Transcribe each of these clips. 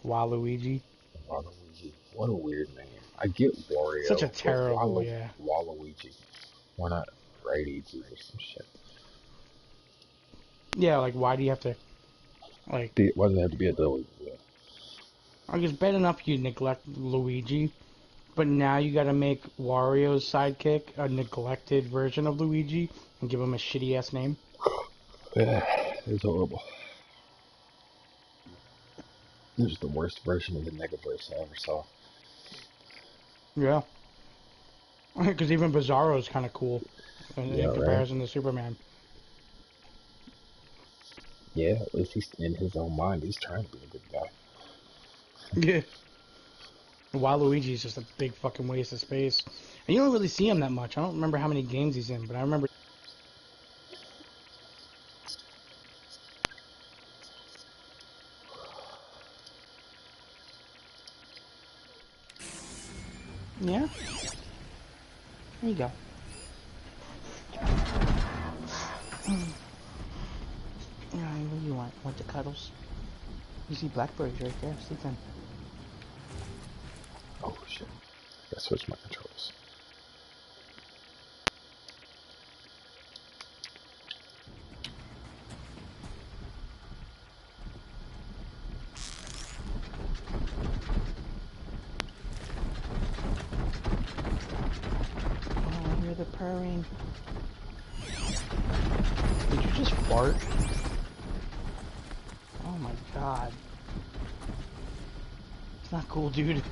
Waluigi. Waluigi. What a weird name. I get Such a Wario, but terrible, yeah. Waluigi. Why not Radiigi or some shit? Yeah, like why do you have to like? Why does it have to be a W? Yeah. I guess bad enough you neglect Luigi, but now you got to make Wario's sidekick a neglected version of Luigi and give him a shitty ass name. It's horrible. This is the worst version of the Megaverse I ever saw. Yeah, because even Bizarro is kind of cool Yeah, in right? comparison to Superman. Yeah, at least he's in his own mind. He's trying to be a good guy. Yeah. Waluigi is just a big fucking waste of space. And you don't really see him that much. I don't remember how many games he's in, but I remember. Yeah? There you go. Yeah, what do you want? Want the cuddles? You see blackberries right there, sleeping. Oh shit. Gotta switch my controls. Oh, I hear the purring. Did you just fart? Oh my god. It's not cool, dude.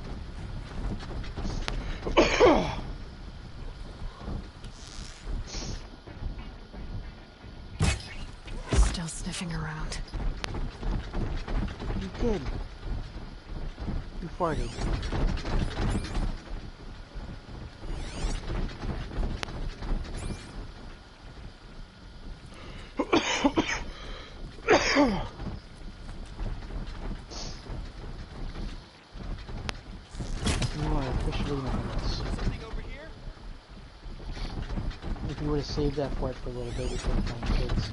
Still sniffing around. You did. You farted. You are officially anonymous. If you would have saved that fart for a little bit, we could have found kids.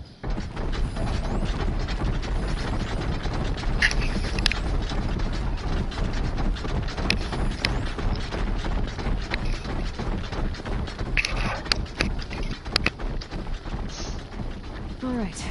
All right.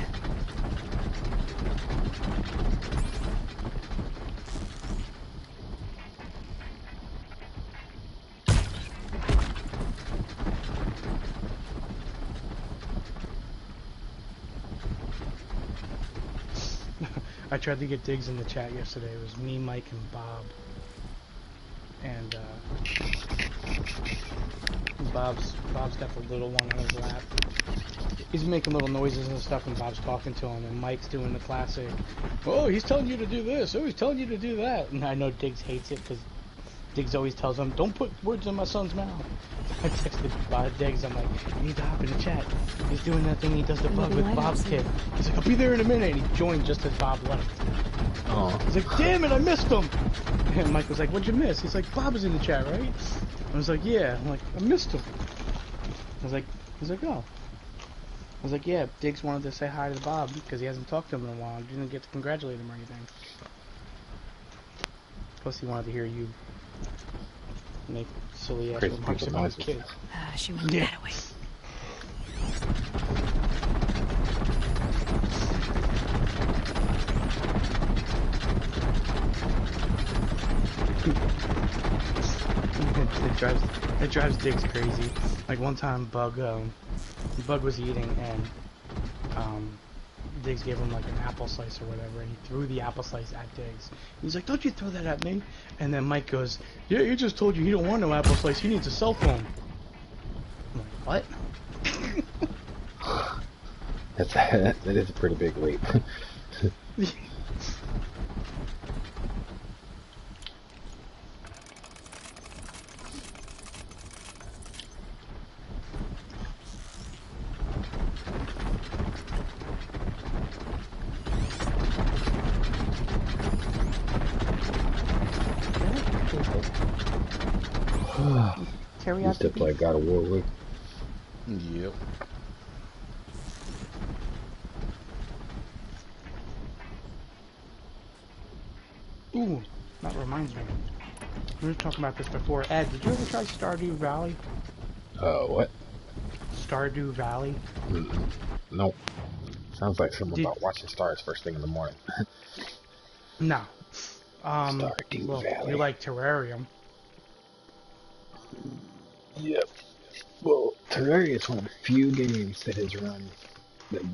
I tried to get Diggs in the chat yesterday. It was me, Mike, and Bob. And Bob's got the little one on his lap. He's making little noises and stuff, and Bob's talking to him, and Mike's doing the classic, oh, he's telling you to do this, oh, he's telling you to do that. And I know Diggs hates it, because Diggs always tells him, don't put words in my son's mouth. I texted Diggs, I'm like, you need to hop in the chat. He's doing that thing he does the bug with Bob's kid. He's like, I'll be there in a minute, and he joined just as Bob left. Oh. He's like, damn it, I missed him. And Mike was like, what'd you miss? He's like, Bob was in the chat, right? I was like, yeah. I'm like, I missed him. He's like, oh. I was like, yeah, Diggs wanted to say hi to Bob because he hasn't talked to him in a while. He didn't get to congratulate him or anything. Plus, he wanted to hear you make silly ass remarks about his kid. She moved that away. it drives Diggs crazy. Like one time, Bug was eating and Diggs gave him like an apple slice or whatever, and he threw the apple slice at Diggs. He's like, "Don't you throw that at me!" And then Mike goes, "Yeah, he just told you he don't want no apple slice. He needs a cell phone." I'm like, "What?" That is a pretty big leap. Used to play God of War with. Yep. Ooh, That reminds me. We were talking about this before. Ed, did you ever try Stardew Valley? What? Stardew Valley? Nope. Sounds like something Did... about watching stars first thing in the morning. No. Stardew Well, Valley. you like Terrarium. Yep. Well, Terraria is one of the few games that has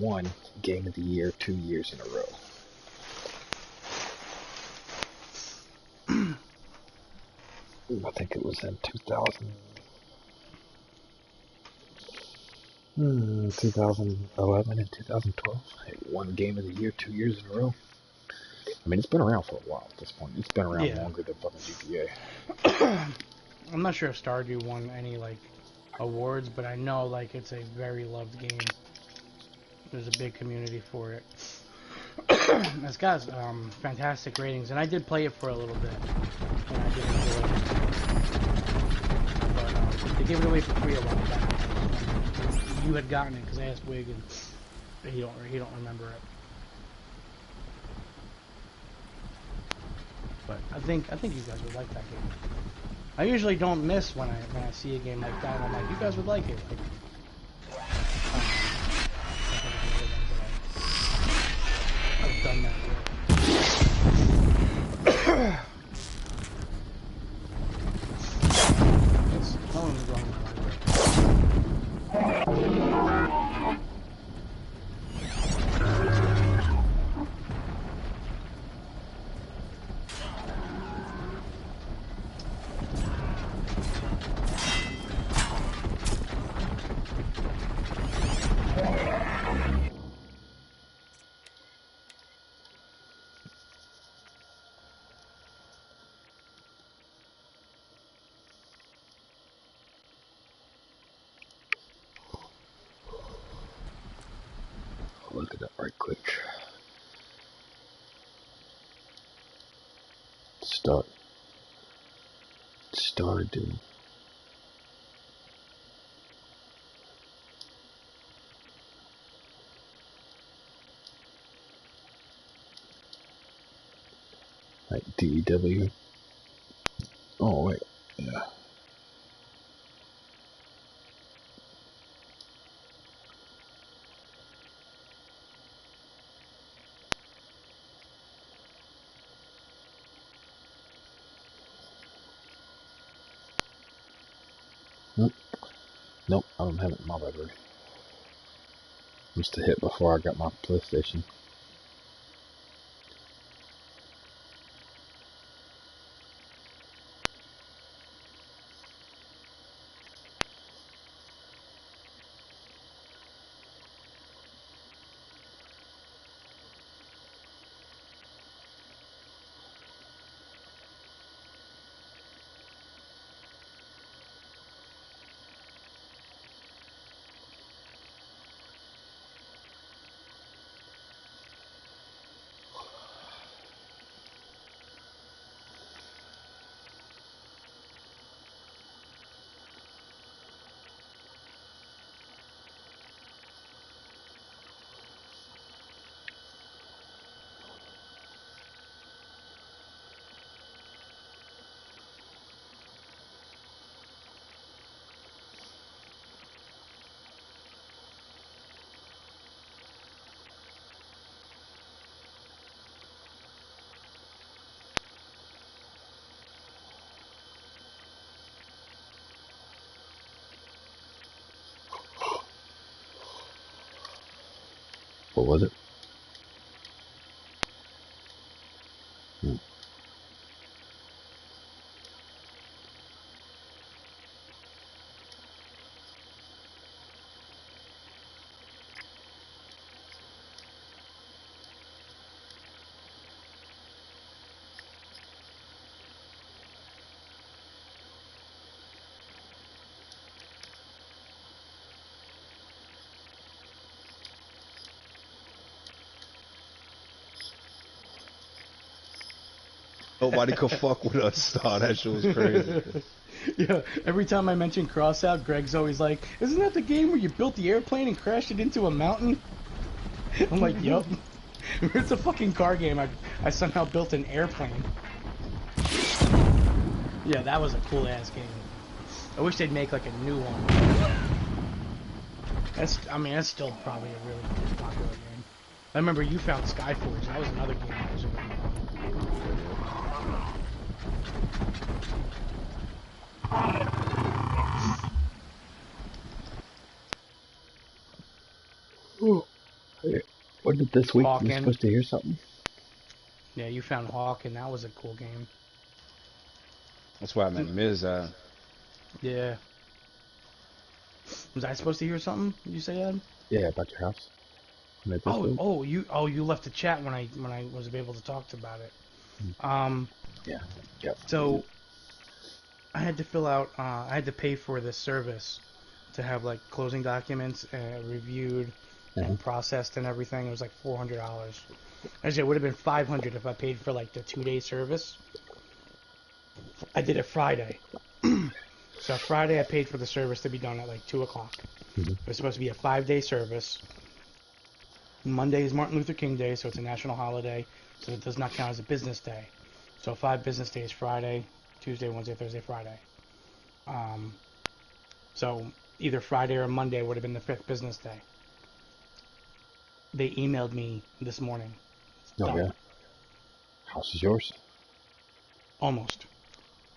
won Game of the Year 2 years in a row. I think it was in 2011 and 2012. It won Game of the Year 2 years in a row. I mean, it's been around for a while at this point. It's been around longer than fucking GTA. I'm not sure if Stardew won any, like, awards, but I know, like, it's a very loved game. There's a big community for it. It's got fantastic ratings, and I did play it for a little bit, and I did enjoy it. But they gave it away for free a while back. You had gotten it because I asked Wig, and he don't remember it. But I think you guys would like that game. I usually don't miss when I see a game like that. I'm like, you guys would like it. Like, I've done that with. No one's going to Look it up right quick. Stardew. Like DW. Oh wait, yeah. Nope, I don't have it in my library. Must have hit before I got my PlayStation. What was it? Nobody could fuck with us. Oh, that shit was crazy. Yeah, every time I mention Crossout, Greg's always like, isn't that the game where you built the airplane and crashed it into a mountain? I'm like, yup. It's a fucking car game. I somehow built an airplane. Yeah, that was a cool ass game. I wish they'd make like a new one. I mean, that's still probably a really popular game. I remember you found Skyforge. That was another game that was really Oh, what did this week? You're Hawken. supposed to hear something? Yeah, you found Hawk, and that was a cool game. That's why I met Miz at. Yeah. Was I supposed to hear something? Did you say, Ed? Yeah, about your house. You left the chat when I was able to talk about it. Yeah. Yeah. So I had to fill out. I had to pay for this service to have like closing documents reviewed and processed and everything. It was like $400. Actually, it would have been $500 if I paid for like the 2-day service. I did it Friday. So Friday I paid for the service to be done at like 2 o'clock. It was supposed to be a 5-day service. Monday is Martin Luther King Day, so it's a national holiday, so it does not count as a business day. So 5 business days: Friday, Tuesday, Wednesday, Thursday, Friday. So either Friday or Monday would have been the 5th business day. They emailed me this morning. Oh, yeah. House is yours? Almost.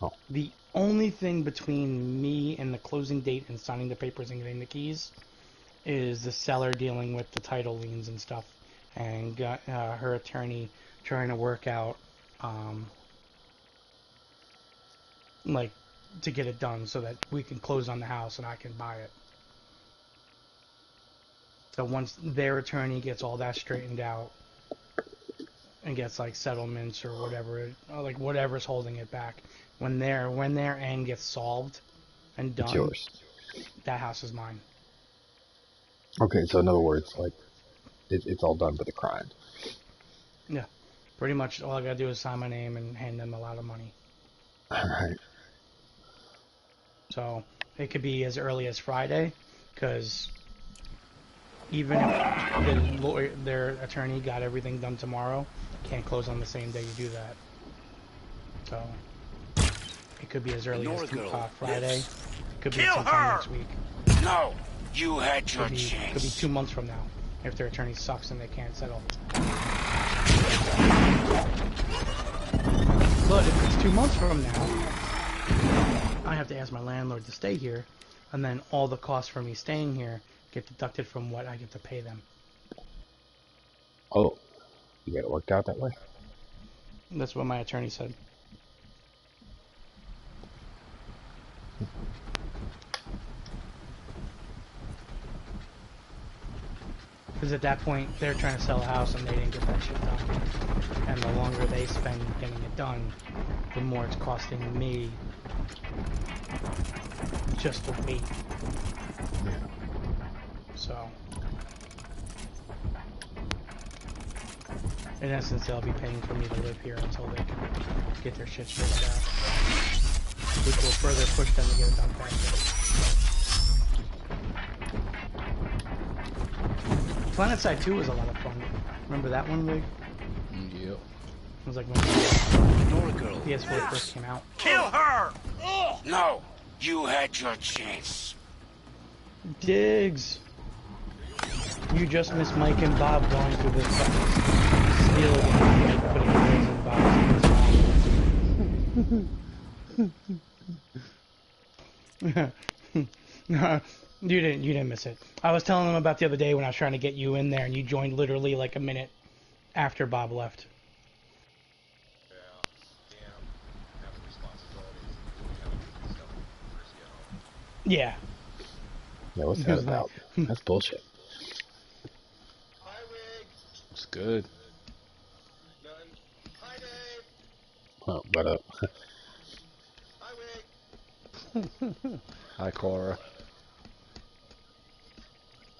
Oh. The only thing between me and the closing date and signing the papers and getting the keys is the seller dealing with the title liens and stuff, and got her attorney trying to work out like to get it done so that we can close on the house and I can buy it. So once their attorney gets all that straightened out and gets like settlements or whatever, like whatever's holding it back, when their end gets solved and done, It's yours. That house is mine. Okay, so in other words, like, it's all done but the crying. Yeah, pretty much all I gotta do is sign my name and hand them a lot of money. Alright. So it could be as early as Friday, because even if their attorney got everything done tomorrow, can't close on the same day you do that. So it could be as early as Friday. Could be sometime next week. No, you had your chance. Could be 2 months from now if their attorney sucks and they can't settle. But if it's 2 months from now, I have to ask my landlord to stay here, and then all the costs for me staying here get deducted from what I get to pay them. Oh, you got it worked out that way? That's what my attorney said. Because at that point, they're trying to sell a house and they didn't get that shit done. And the longer they spend getting it done, the more it's costing me just to wait. Yeah. So, in essence, they'll be paying for me to live here until they can get their shit straightened out. Which will further push them to get it done faster. PlanetSide 2 was a lot of fun. Remember that one, Wig? Yep. It was like when PS4 first came out. Kill her! No, you had your chance. Diggs! You just missed Mike and Bob going through this fucking steal again. Mike putting Diggs in Bob's. You didn't miss it. I was telling them about the other day when I was trying to get you in there, and you joined literally like a minute after Bob left. Yeah. Yeah, what's that about? That's bullshit. Hi, Wig. It's good. None. Hi, Dave. Oh, what up? Hi, Wig. Hi, Cora.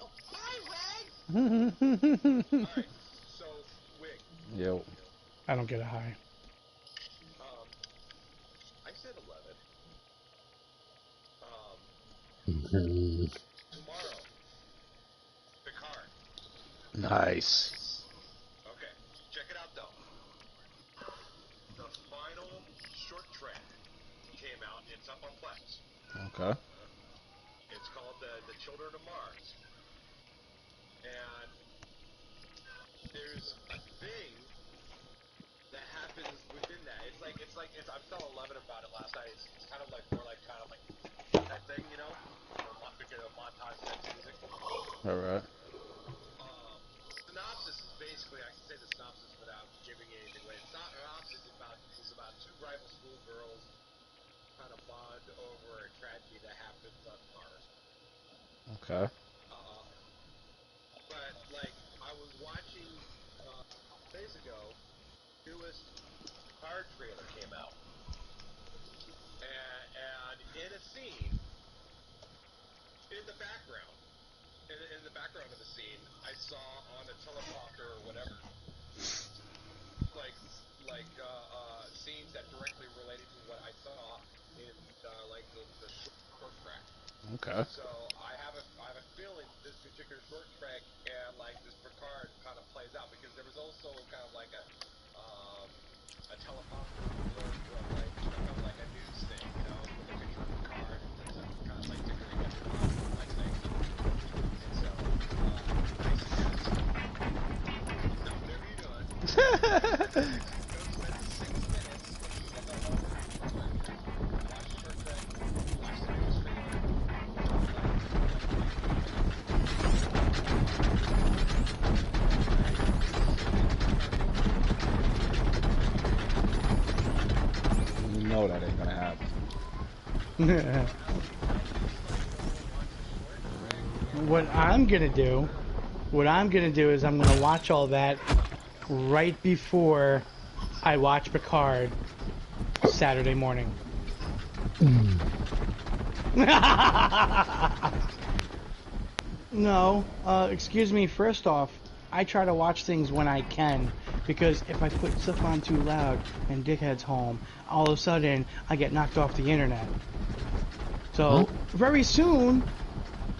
Oh, hi, Wig. Alright, so, Wig. Yo. I don't get a high. I said 11. Tomorrow. Picard. Nice. Okay, check it out though. The final short came out. It's up on Plex. Okay. It's called the Children of Mars. And there's a thing that happens within that. I'm telling Levin about it last night. It's kind of like more like kind of like that thing, you know, montage type music. All right. Synopsis is basically, I can say the synopsis without giving anything away. Synopsis is about two rival schoolgirls kind of bond over a tragedy that happens on Mars. Okay. But like I was watching days ago, newest Picard trailer came out, and in a scene in the background. In the background of the scene, I saw on a teleprompter or whatever, scenes that directly related to what I saw in the short track. Okay. So I have a feeling this particular short track and like this Picard kind of plays out because there was also kind of like a teleprompter alert from kind of like a news thing, you know, with a picture of Picard and kind of like tickling everyone like thing. And so I suggest, no, whatever you're doing, go spend 6 minutes at the home watch short track, watch the news trailer. You know that ain't gonna happen. What I'm gonna do is I'm gonna watch all that right before I watch Picard Saturday morning. No, excuse me, first off, I try to watch things when I can, because if I put stuff on too loud and dickhead's home, all of a sudden I get knocked off the internet. So, very soon,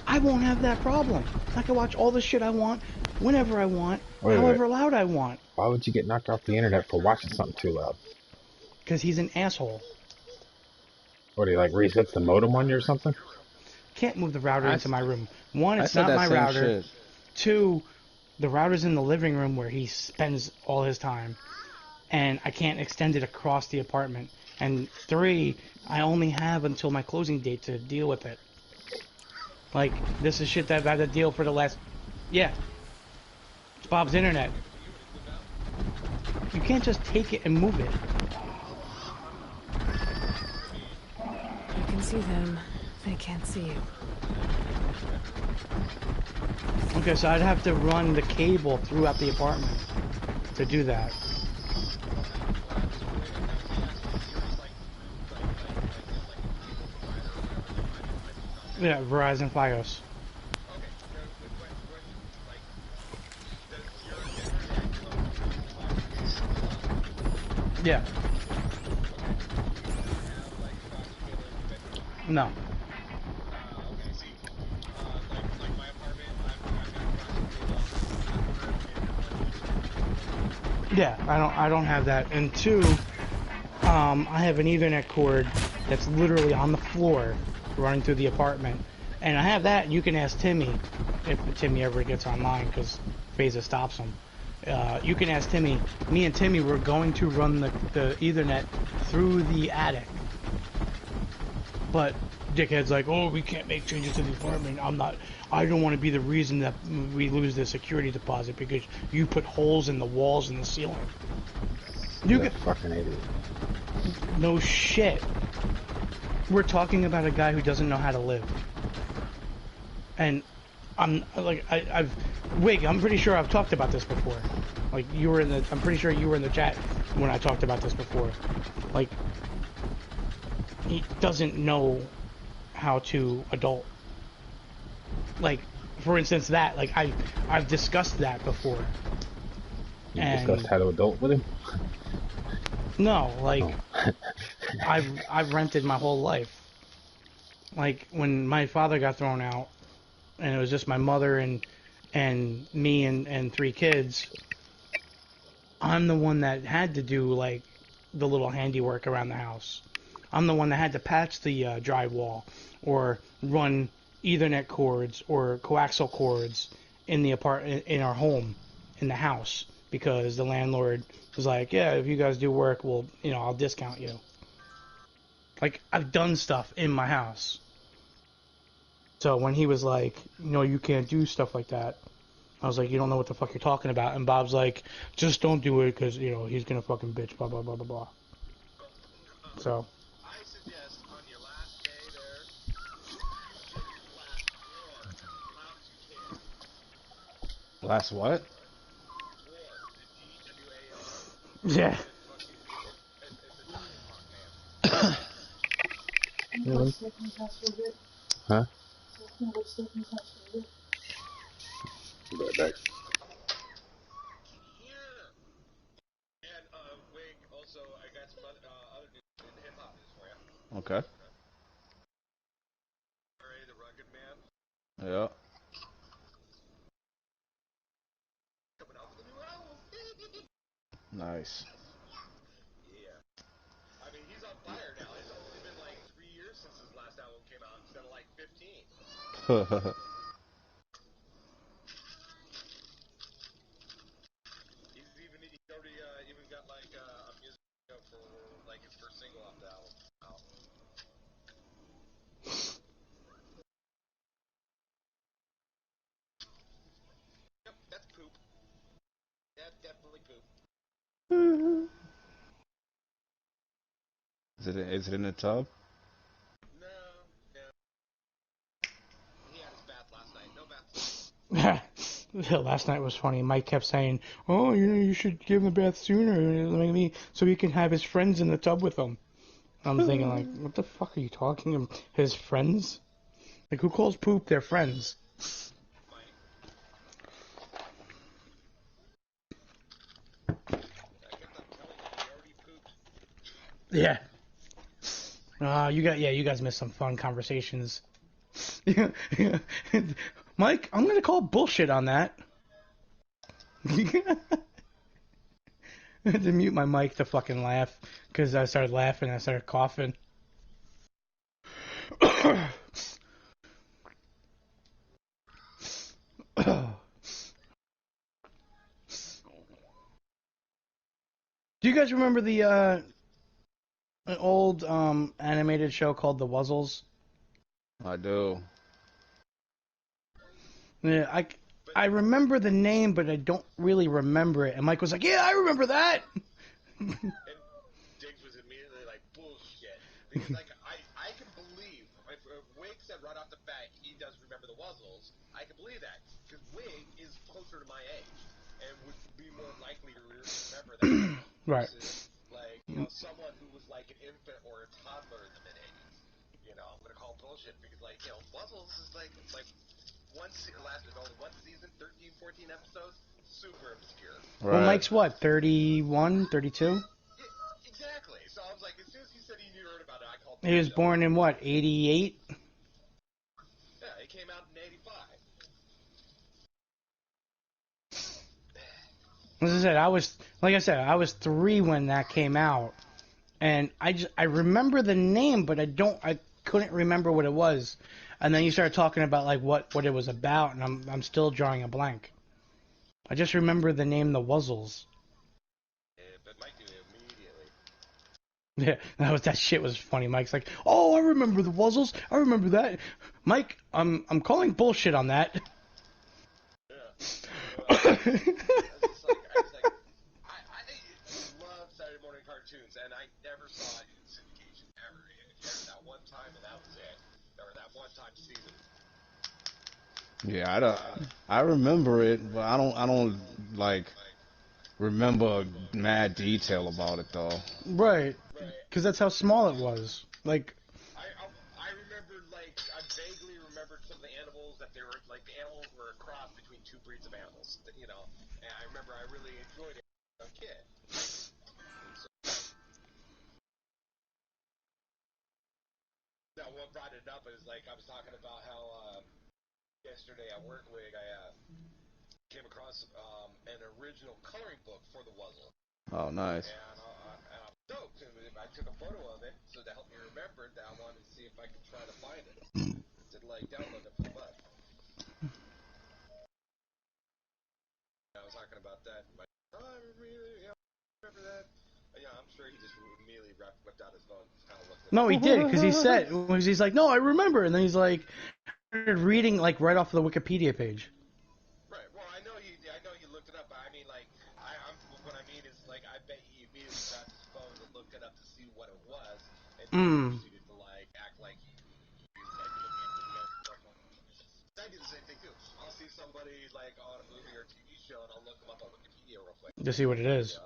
I won't have that problem. I can watch all the shit I want, whenever I want, however loud I want. Why would you get knocked off the internet for watching something too loud? Because he's an asshole. What, do you like resets the modem on you or something? Can't move the router into my room. One, it's not my same router. shit. Two, the router's in the living room where he spends all his time. And I can't extend it across the apartment. And three, I only have until my closing date to deal with it. Like, this is shit that I've had to deal for the last... Yeah. It's Bob's internet. You can't just take it and move it. You can see them. They can't see you. Okay, so I'd have to run the cable throughout the apartment to do that. Yeah, Verizon Fios. Yeah. No. Yeah, I don't have that. And two, I have an Ethernet cord that's literally on the floor running through the apartment. And I have that, and you can ask Timmy, if Timmy ever gets online, because Phasa stops him. You can ask Timmy. Me and Timmy were going to run the Ethernet through the attic. But dickhead's like, oh, we can't make changes to the apartment. I don't want to be the reason that we lose the security deposit because you put holes in the walls and the ceiling. You're a fucking idiot. No shit. We're talking about a guy who doesn't know how to live. And I'm like, Wig, I'm pretty sure I've talked about this before. Like, I'm pretty sure you were in the chat when I talked about this before. Like, he doesn't know how to adult. Like, for instance, that, like, I've discussed that before. You discussed how to adult with him? No, like, I've rented my whole life. Like, when my father got thrown out, and it was just my mother and me and 3 kids, I'm the one that had to do, like, the little handiwork around the house. I'm the one that had to patch the drywall or run Ethernet cords or coaxial cords in the in our home, in the house, because the landlord was like, yeah, if you guys do work, well, I'll discount you. Like, I've done stuff in my house. So when he was like, you can't do stuff like that, I was like, you don't know what the fuck you're talking about. And Bob's like, just don't do it because, he's going to fucking bitch, blah, blah, blah, blah, blah. So. I suggest on your last day there, you blast roar as loud as you can. Last what? Roar. D-W-A-R. Yeah. It's a Tony Hawk man. Really? Huh? Be right back. Yeah. And, Wig, also, I got some other news in hip-hop news for you. Okay. Ray, the Rugged Man. Yeah. Coming out with a new album. Nice. Yeah. I mean, he's on fire now. It's only been like 3 years since his last album came out instead of like 15. He already even got like a music video for like his first single off the album. Wow. Yep, that's poop. That's definitely poop. Is it in the tub? No. He had his bath last night. No bath tonight. Last night was funny. Mike kept saying, "Oh, you should give him a bath sooner, so he can have his friends in the tub with him." I'm thinking, like, what the fuck are you talking about? His friends? Like, who calls poop their friends? Mike. I kept on telling him he already pooped. Yeah. You guys missed some fun conversations. Mike, I'm gonna call bullshit on that. I had to mute my mic to fucking laugh, because I started laughing and I started coughing. Do you guys remember the an old animated show called The Wuzzles? I do. Yeah, I remember the name, but I don't really remember it. And Mike was like, "Yeah, I remember that." And Diggs was immediately like, bullshit. Because, like, I can believe, if Wig said right off the bat he does remember the Wuzzles, I can believe that. Because Wig is closer to my age and would be more likely to remember that. Right. Versus, like, someone who was like an infant or a toddler in the mid-'80s. I'm going to call bullshit because, like, Wuzzles is like lasted only one season, 13, 14 episodes, super obscure. Right. Well, Mike's what, 31, 32? Exactly. So I was like, as soon as he said he heard about it, I called. He was born in what, 88? Yeah, it came out in 85. As I said, I was 3 when that came out, and I remember the name, but I couldn't remember what it was. And then you started talking about like what it was about, and I'm still drawing a blank. I just remember the name The Wuzzles. Yeah, but Mike knew it immediately. Yeah, that shit was funny. Mike's like, "Oh, I remember The Wuzzles. I remember that." Mike, I'm calling bullshit on that. Yeah. I love Saturday morning cartoons, and I never saw it in syndication ever. It aired that one time, and that was it. Or that one time season. Yeah, I remember it, but I don't like remember mad detail about it though. Right. Because that's how small it was. Like, I remember, like, I vaguely remembered some of the animals that they were, like, the animals were a cross between 2 breeds of animals, and I remember I really enjoyed it as a kid. Now, what brought it up is, like, I was talking about how, yesterday at work, Wig, I, came across, an original coloring book for the Wuzzle. Oh, nice. And I So, I took a photo of it, so to help me remember that I wanted to see if I could try to find it. To, like, download it from the bus. I was talking about that. I remember that. Yeah, I'm sure he just immediately whipped out his phone, kind of looked at it. No, he did, because he said, he's like, no, I remember, and then he's like, started reading, like, right off the Wikipedia page. Right, well, I know you looked it up, but I mean, like, what I mean is, like, I bet he immediately grabbed his phone and looked it up to see what it was, and then proceeded to, like, act like he was, like, looking at the stuff on. I do the same thing, too. I'll see somebody, like, on a movie or TV show, and I'll look them up on Wikipedia real quick. To see what it is.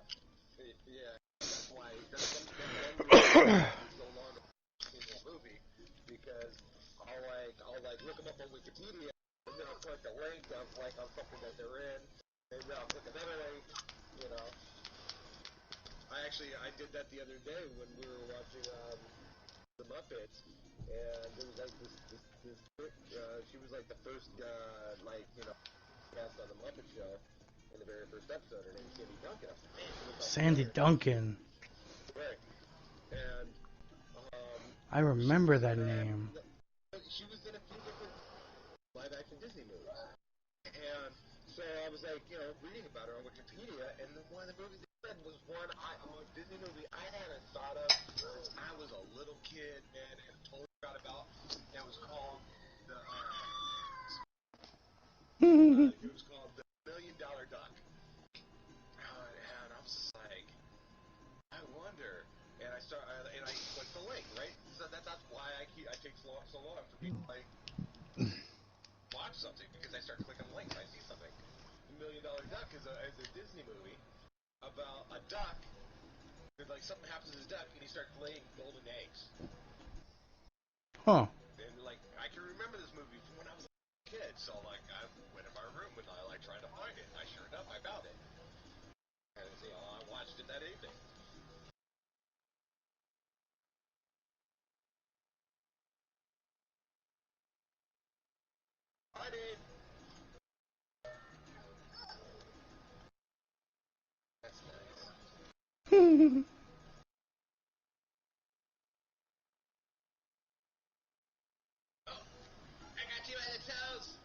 Yeah, that's why, that's one reason it's so long in the movie, because I'll look them up on Wikipedia, and then I'll click a link of, like, on something that they're in, and then I'll click another link, you know. I did that the other day when we were watching, The Muppets, and there was, like, this she was, like, the first, like, you know, guest on The Muppet Show in the very first episode. Her name was Sandy Duncan. I was like, man, she looks Sandy Duncan. Right. And, I remember that name. she was in a few different live-action Disney movies. And so I was, like, you know, reading about her on Wikipedia, and one of the movies they said was one a Disney movie I hadn't thought of since I was a little kid, man, and totally forgot about. It was called the, it was called The $1 Million Duck. And I was just like, I wonder. And I went to the link, right? So that's why I take so long for me to, like, watch something, because I start clicking links. I see something. The $1 Million Duck is a Disney movie about a duck. And, like, something happens to his duck, and he starts laying golden eggs. Huh. And, like, I can remember this movie from when I was a kid. So, like, I went in my room and I, like, tried to find it. I sure enough, I found it. And, you know, I watched it that evening. I did. That's nice. Oh, I got you by the toes.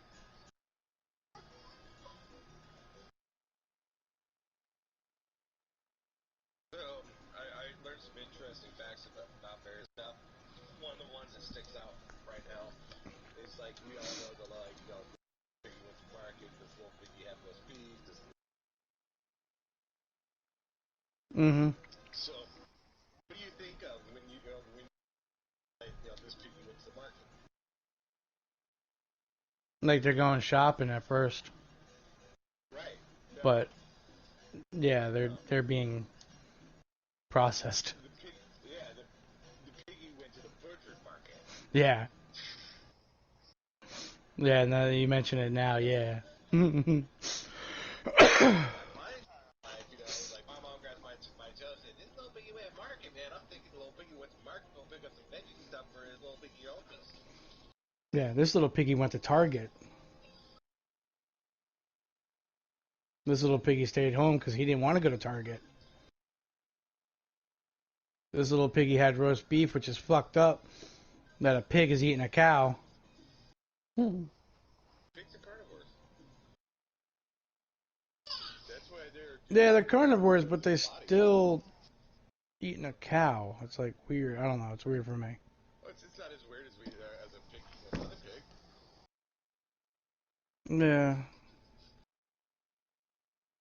So, I learned some interesting facts about various stuff. One of the ones that sticks out right now is, like, we all know the, like, you know, Piggy went to market, this little piggy had roast beef, this. So, what do you think of when like, you know, this piggy went to market? Like, they're going shopping at first. Right. No. But, yeah, they're being processed. The piggy went to the butcher market. Yeah. Yeah, now that you mention it now, yeah. Like, you know, like, my mom grabs my toe and said, this little piggy went to market, man. I'm thinking the little piggy went to market, go pick up some veggie stuff for his little piggy Opus. Yeah, this little piggy went to Target. This little piggy stayed home because he didn't want to go to Target. This little piggy had roast beef, which is fucked up. That a pig is eating a cow. Pigs are carnivores. That's why they're carnivores, but they still eating a cow. It's like weird. I don't know. It's weird for me. Well, it's not as weird as as a pig eating another pig. Yeah.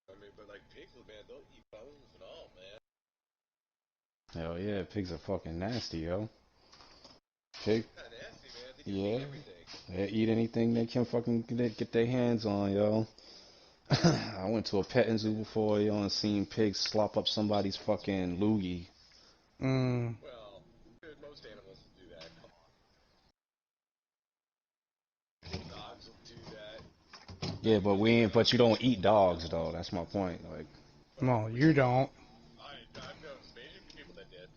I mean, but, like, pigs, man, they'll eat bones and all, man. Hell yeah, pigs are fucking nasty, yo. Pig. Kind of nasty, man. They Yeah. eat everything. They eat anything they can fucking get their hands on, yo. I went to a petting zoo before, yo, and seen pigs slop up somebody's fucking loogie. Well, most animals will do that. Come on. Dogs will do that. Yeah, but you don't eat dogs, though. That's my point. Like, Well, you don't. I've known some Asian people that did.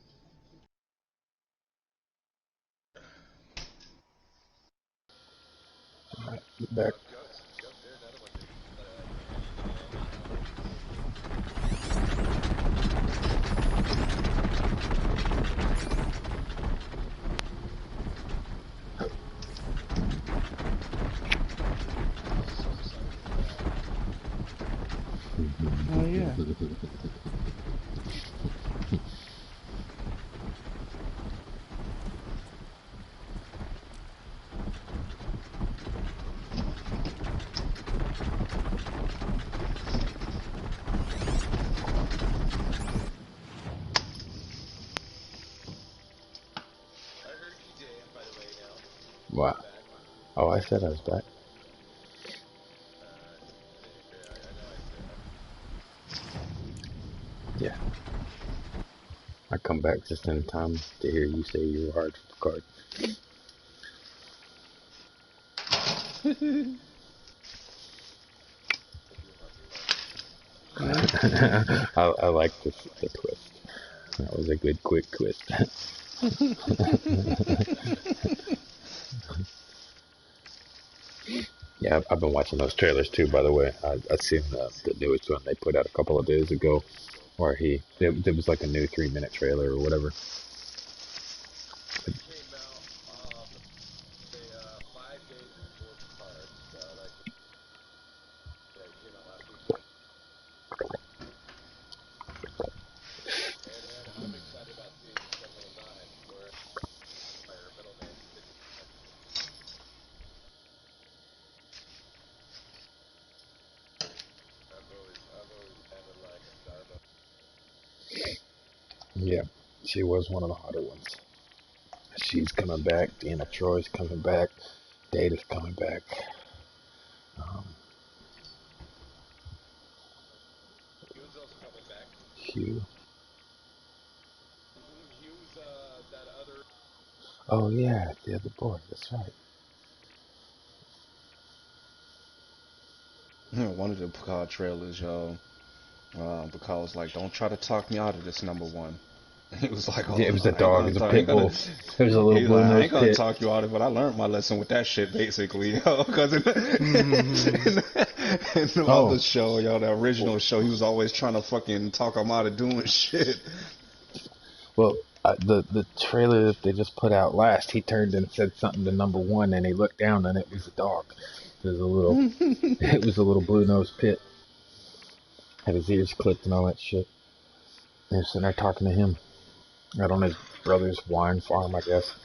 Alright, get back. Goats, they're another one that Wow. Oh, I said I was back. Yeah. I come back just in time to hear you say you were hard for Picard. I like the twist. That was a good quick twist. Yeah, I've been watching those trailers too. By the way, I've seen the newest one they put out a couple of days ago, where it was like a new 3 minute trailer or whatever. Yeah, she was one of the hotter ones. She's coming back. Deanna Troy's coming back. Data's coming back. Um, Hugh. Oh yeah, the other boy. That's right. One of the Picard trailers, yo. Picard was like, "Don't try to talk me out of this, number one." He was like, Yeah, "Oh it no, was a I ain't dog. gonna It's a talk. I ain't pit gonna." bull. There's a little He's like, blue "I nose ain't gonna pit. talk you out of it, but I learned my lesson with that shit, basically, yo." Because in the other Oh, show, yo, the original show, he was always trying to fucking talk him out of doing shit. well, the trailer that they just put out last, he turned and said something to number one, and he looked down, and it was a dog. There's a little, it was a little blue nose pit. Had his ears clipped and all that shit. They were sitting there talking to him. Out on his brother's wine farm, I guess.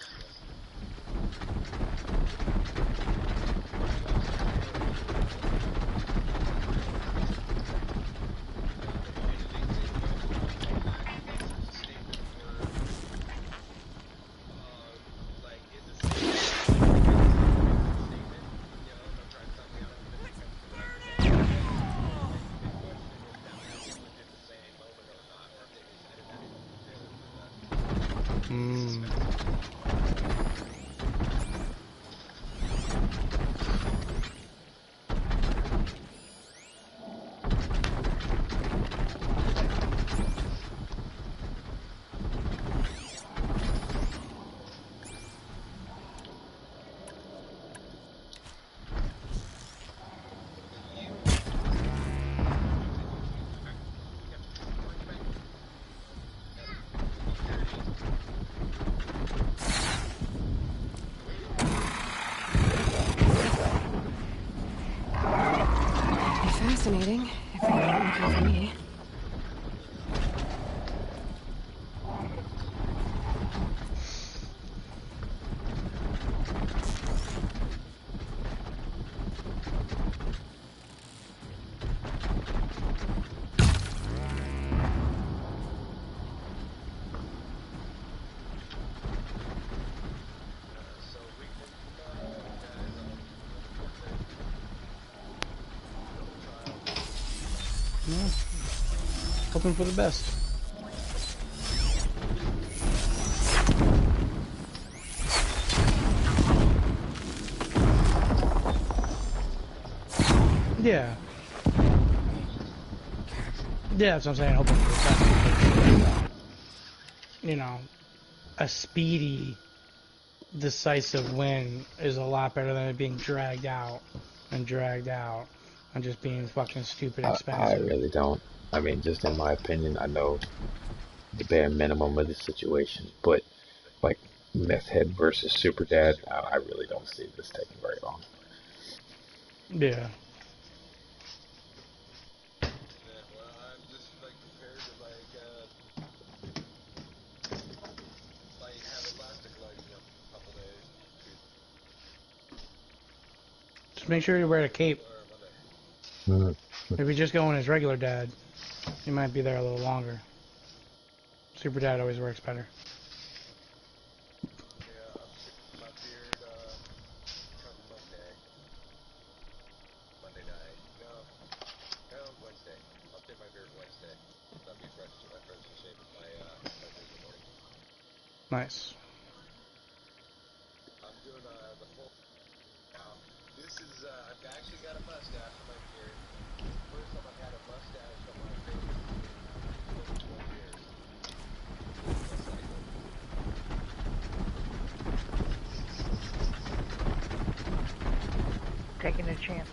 Mm. Fascinating, if they weren't looking for me. Yeah. Hoping for the best. Yeah. Yeah, that's what I'm saying. Hoping for the best. You know, a speedy, decisive win is a lot better than it being dragged out and just being fucking stupid I expensive. really don't. I mean, just in my opinion, I know the bare minimum of the situation, but like Meth Head versus Super Dad, I really don't see this taking very long. Yeah. Just make sure you wear a cape. Mm. If you just go in as regular dad, you might be there a little longer. Super dad always works better. Nice. I'm doing the full now. This is, I've actually got a mustache on my beard. This is the first time I've had a mustache on my face in over 20 years. Yes, I know. Taking a chance.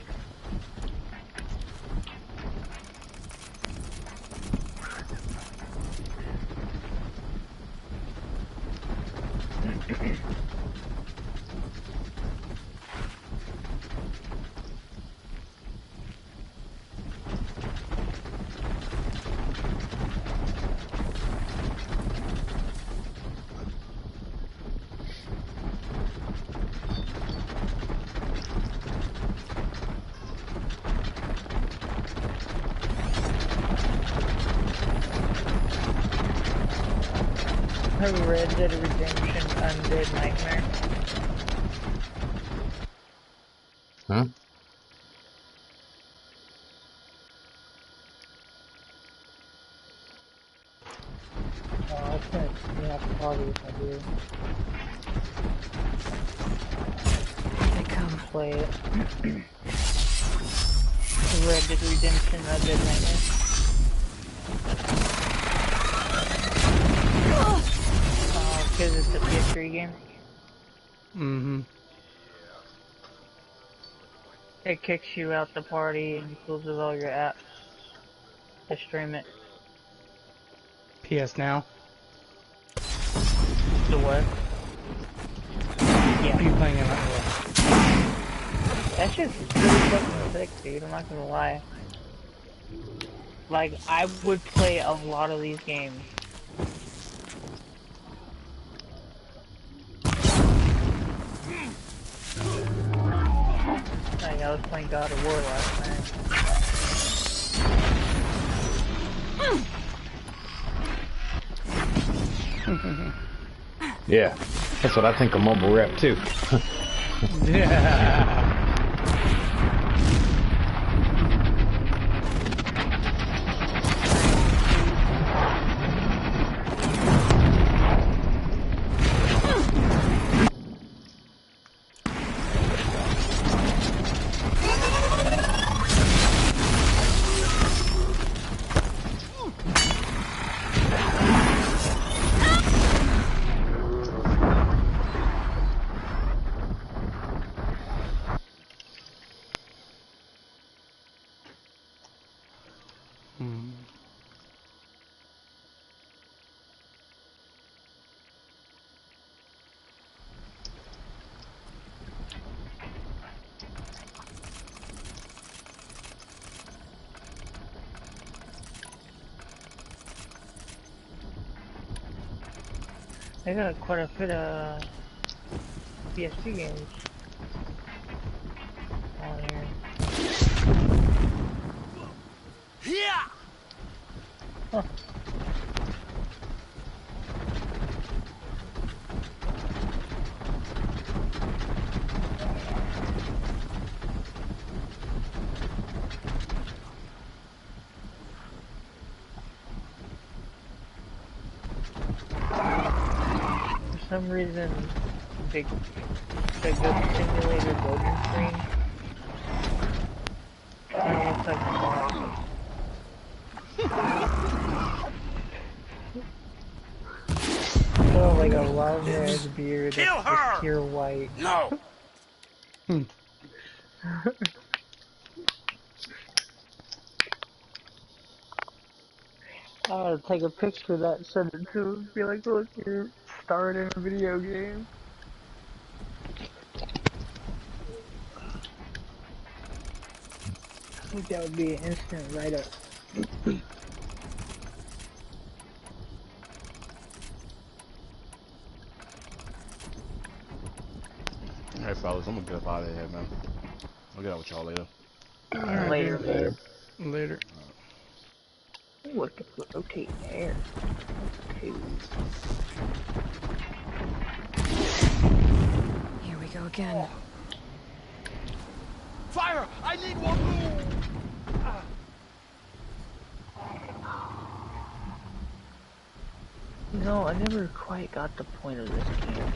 Red Dead Redemption Undead Nightmare. Huh? Oh, I can't have to party if I do. They come. Play it. Red Dead Redemption Undead Nightmare. Because it's a PS3 game. Mm-hmm. It kicks you out the party and closes all your apps to stream it. PS Now. The what? Are Yeah. you playing it on That's just really fucking sick, dude. I'm not gonna lie. Like, I would play a lot of these games. Like, I was playing God of War last night. Yeah, that's what I think of mobile rep too. Yeah. They got quite a bit of PS2 games on here. Huh. For some reason, the Goat Simulator loading screen kind of looks like oh, like a long red beard that's just pure white. No. I gotta take a picture of that and send it to him. Be like, look, you're starring in a video game. I think that would be an instant write-up. Alright, fellas, I'm gonna get up out of here, man. I'll get out with y'all later. Later, man. Later. Look at the rotating air. Here we go again. Fire! I need one move! No, I never quite got the point of this game.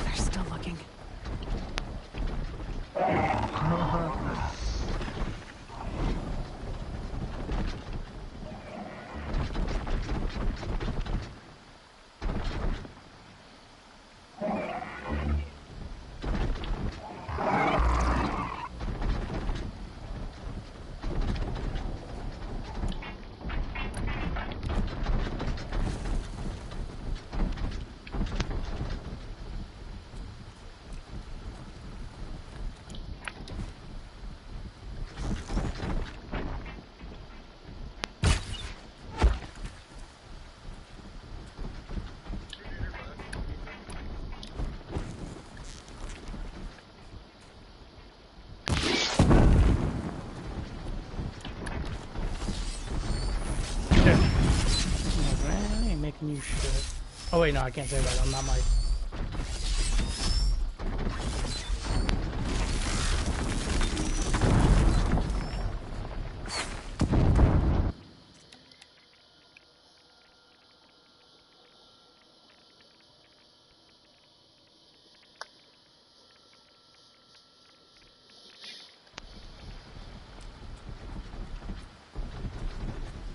They're still looking. I ain't making you shit. Oh wait, no, I can't say that. I'm not Mike.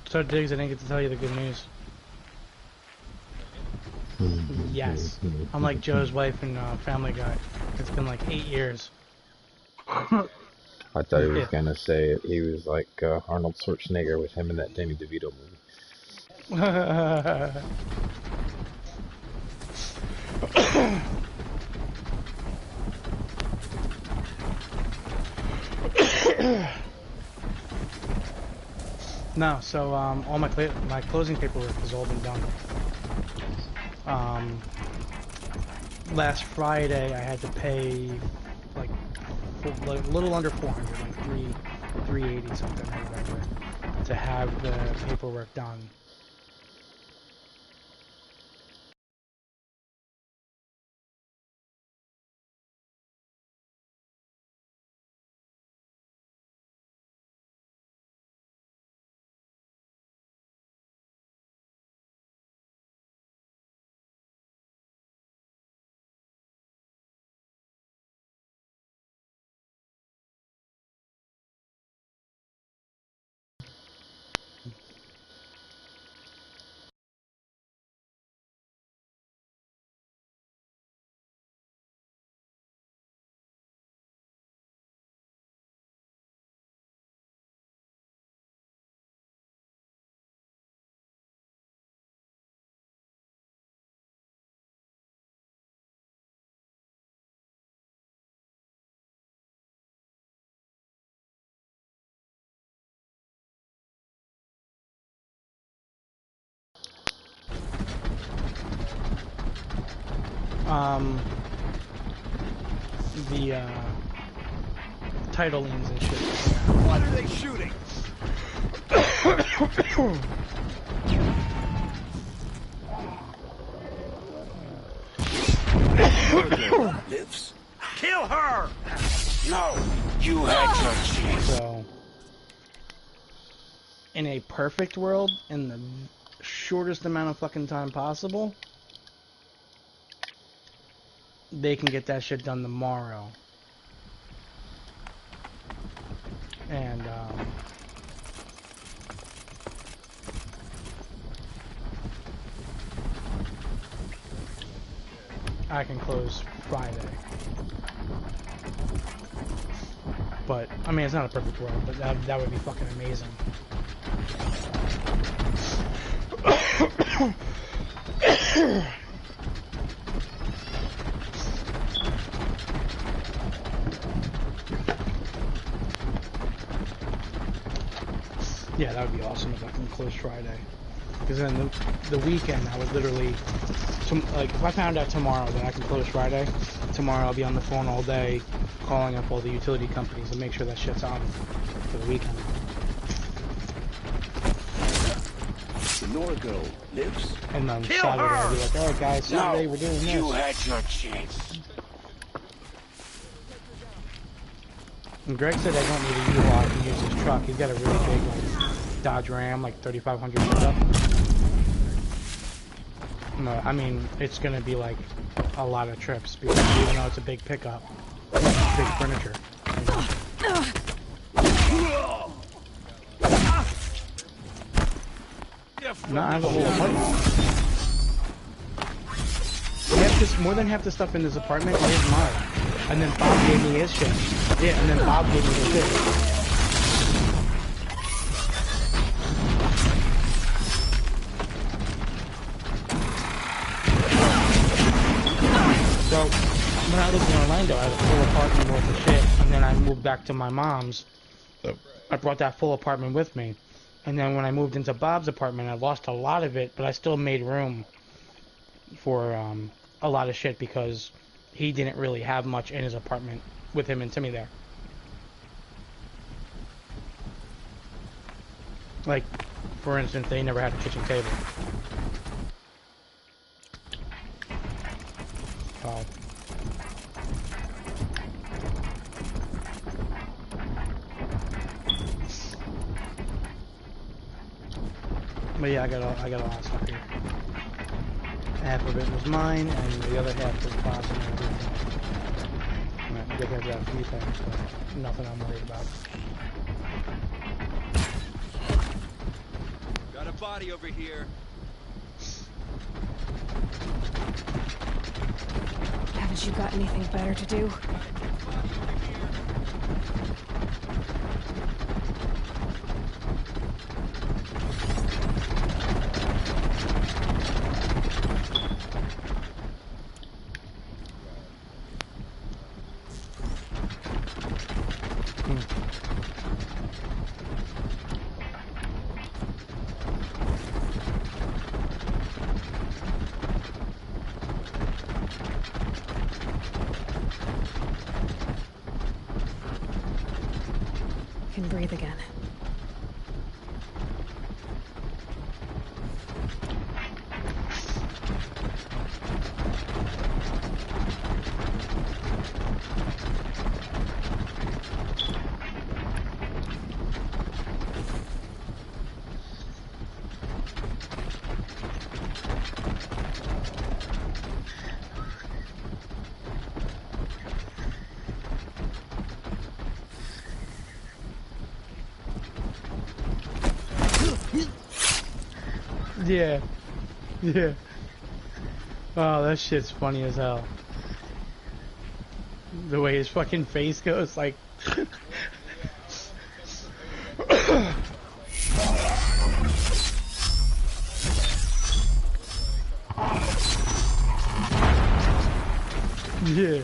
So Diggs, I didn't get to tell you the good news. Yes. Unlike Joe's wife and Family Guy. It's been like 8 years. I thought he was Yeah. gonna say he was like Arnold Schwarzenegger with him in that Danny DeVito movie. No, so all my closing paperwork has all been done. Last Friday I had to pay like a little under 400, like 380 something or whatever, to have the paperwork done. The title liens and shit. What are they shooting? Lives. Kill her! No, you had your chance. So, in a perfect world, in the shortest amount of fucking time possible, they can get that shit done tomorrow. And, I can close Friday. But, I mean, it's not a perfect world, but that would be fucking amazing. Yeah, that would be awesome if I can close Friday. Because then the weekend, I would literally, like, if I found out tomorrow that I can close Friday, tomorrow I'll be on the phone all day calling up all the utility companies to make sure that shit's on for the weekend. Norgo lives. And then Kill Saturday her! I'll be like, alright guys, Saturday No, we're doing you this. had your chance. And Greg said I don't need a U-Haul, I can use his truck. He's got a really big like Dodge Ram, like 3500 pickup. No, I mean, it's gonna be like a lot of trips because even though it's a big pickup, it's big furniture. You know? No, I have a whole apartment. More than half the stuff in this apartment is mine. And then Bob gave me his shit. Yeah, and then Bob gave me his shit. So, when I lived in Orlando, I had a full apartment worth of shit, and then I moved back to my mom's. I brought that full apartment with me. And then when I moved into Bob's apartment, I lost a lot of it, but I still made room for a lot of shit because he didn't really have much in his apartment with him and Timmy there. Like, for instance, they never had a kitchen table. Oh. But yeah, I got a lot of stuff here. Half of it was mine, and the other half was Bob's and everything. I guess I've got a few things, but nothing I'm worried about. Got a body over here. Haven't you got anything better to do? Can breathe again. Yeah. Yeah. Oh, that shit's funny as hell. The way his fucking face goes, like... yeah.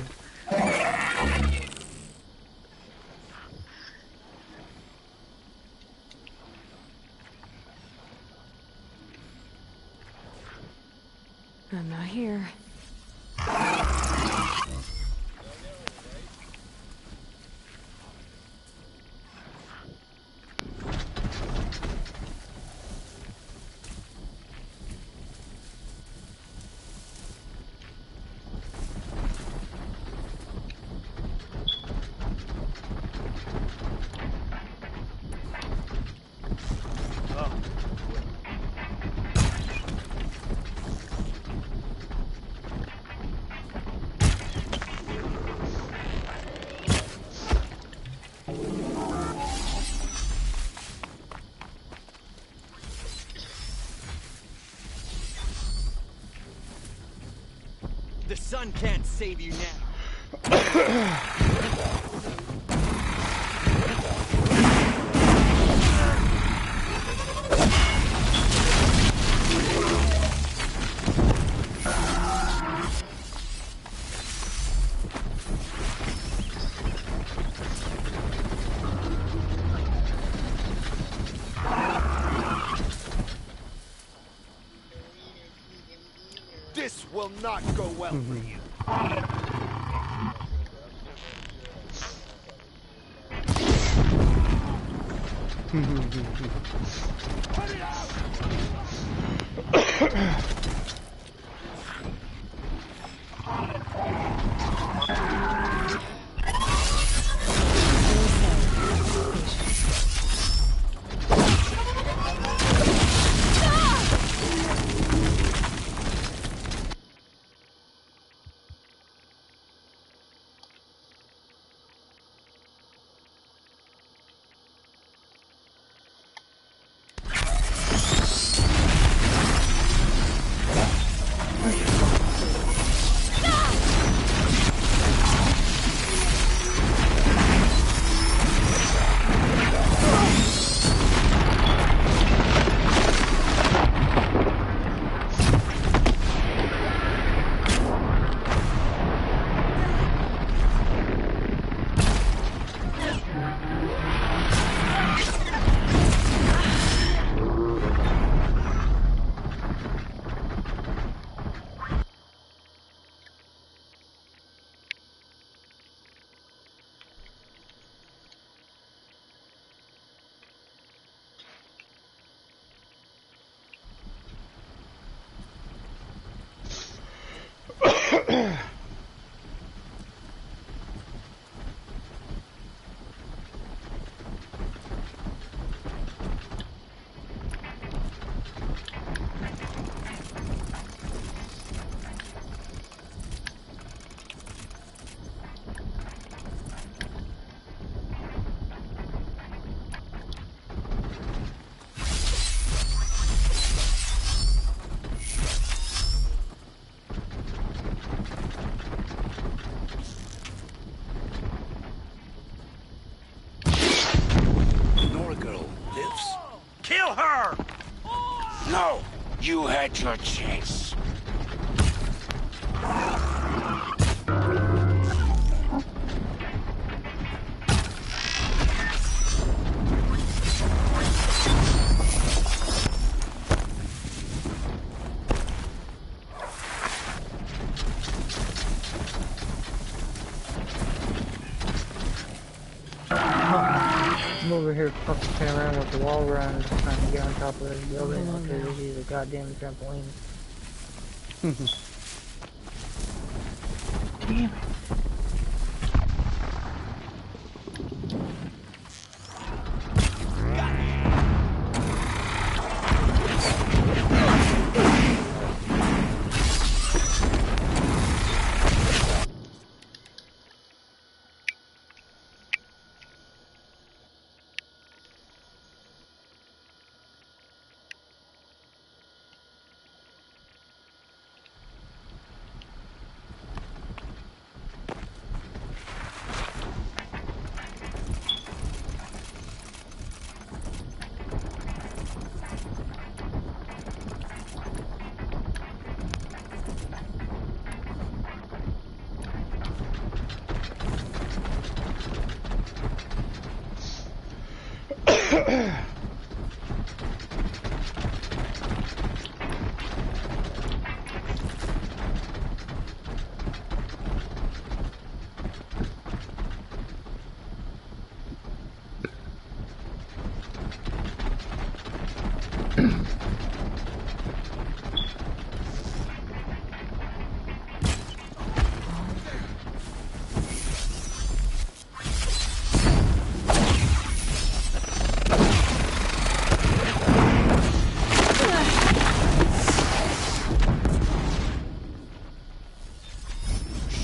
I'm not here. The sun can't save you now. This will not go well for you. Kill her! No, you had your chance. I'm over here fucking playing around with the wall runners trying to get on top of this building because he's a goddamn trampoline. Damn it.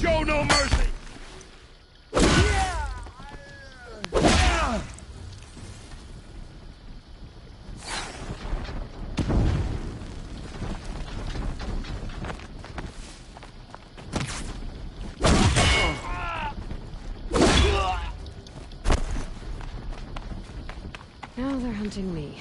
Show no mercy! Now they're hunting me.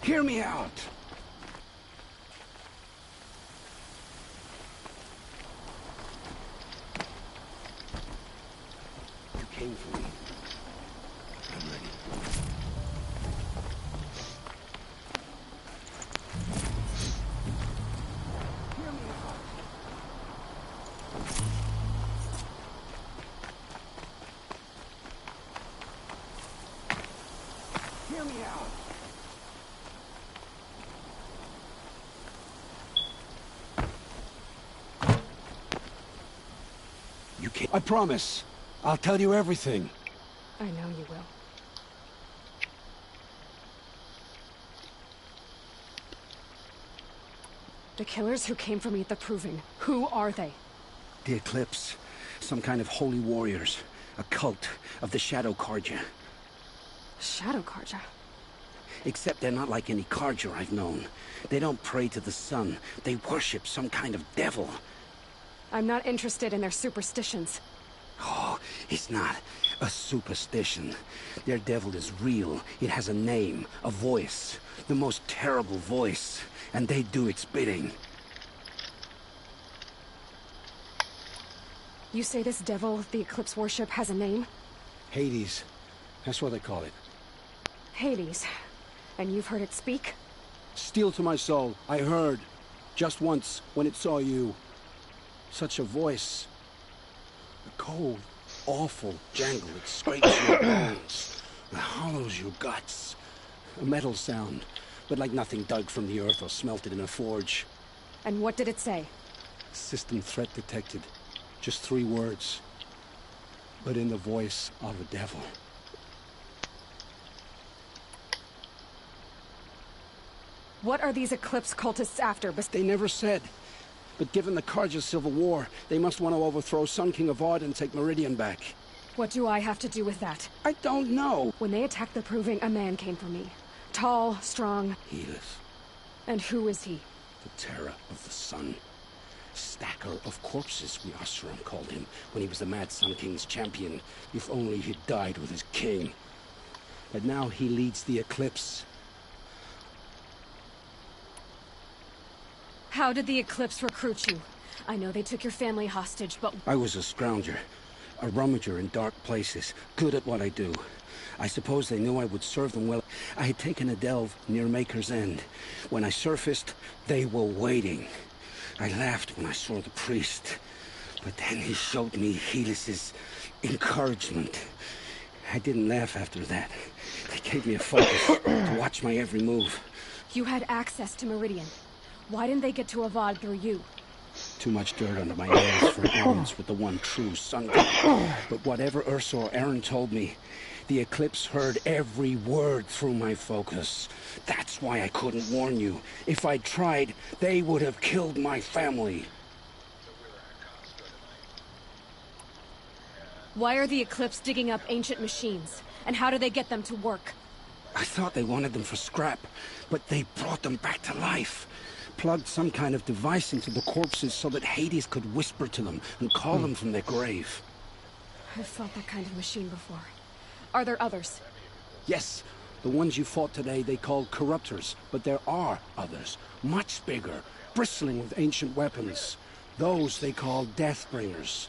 Hear me out. You came for me. I'm ready. Hear me out. Hear me out. You can't. I promise. I'll tell you everything. I know you will. The killers who came for me at the Proving, who are they? The Eclipse. Some kind of holy warriors. A cult of the Shadow Carja. Shadow Carja? Except they're not like any Carja I've known. They don't pray to the sun. They worship some kind of devil. I'm not interested in their superstitions. Oh, it's not a superstition. Their devil is real. It has a name, a voice. The most terrible voice. And they do its bidding. You say this devil the Eclipse worship has a name? Hades. That's what they call it. Hades. And you've heard it speak? Steel to my soul. I heard. Just once, when it saw you. Such a voice. A cold, awful jangle. It scrapes your bones. It hollows your guts. A metal sound, but like nothing dug from the earth or smelted in a forge. And what did it say? System threat detected. Just 3 words. But in the voice of a devil. What are these Eclipse cultists after? They never said. But given the Carja civil war, they must want to overthrow Sun King of Odd and take Meridian back. What do I have to do with that? I don't know. When they attacked the Proving, a man came for me. Tall, strong. Helis, And who is he? the terror of the sun. Stacker of corpses, we Asuram called him, when he was the Mad Sun King's champion. If only he'd died with his king. But now he leads the Eclipse. How did the Eclipse recruit you? I know they took your family hostage, but... I was a scrounger, a rummager in dark places, good at what I do. I suppose they knew I would serve them well. I had taken a delve near Maker's End. When I surfaced, they were waiting. I laughed when I saw the priest, but then he showed me Helis's encouragement. I didn't laugh after that. They gave me a focus to watch my every move. You had access to Meridian. Why didn't they get to Avad through you? Too much dirt under my nails for agreements with the one true Sun God. But whatever Ursa or Aaron told me, the Eclipse heard every word through my focus. That's why I couldn't warn you. If I'd tried, they would have killed my family. Why are the Eclipse digging up ancient machines? And how do they get them to work? I thought they wanted them for scrap, but they brought them back to life. Plugged some kind of device into the corpses so that Hades could whisper to them and call them from their grave. I've felt that kind of machine before. Are there others? Yes, the ones you fought today they called corruptors, but there are others, much bigger, bristling with ancient weapons. Those they call Deathbringers.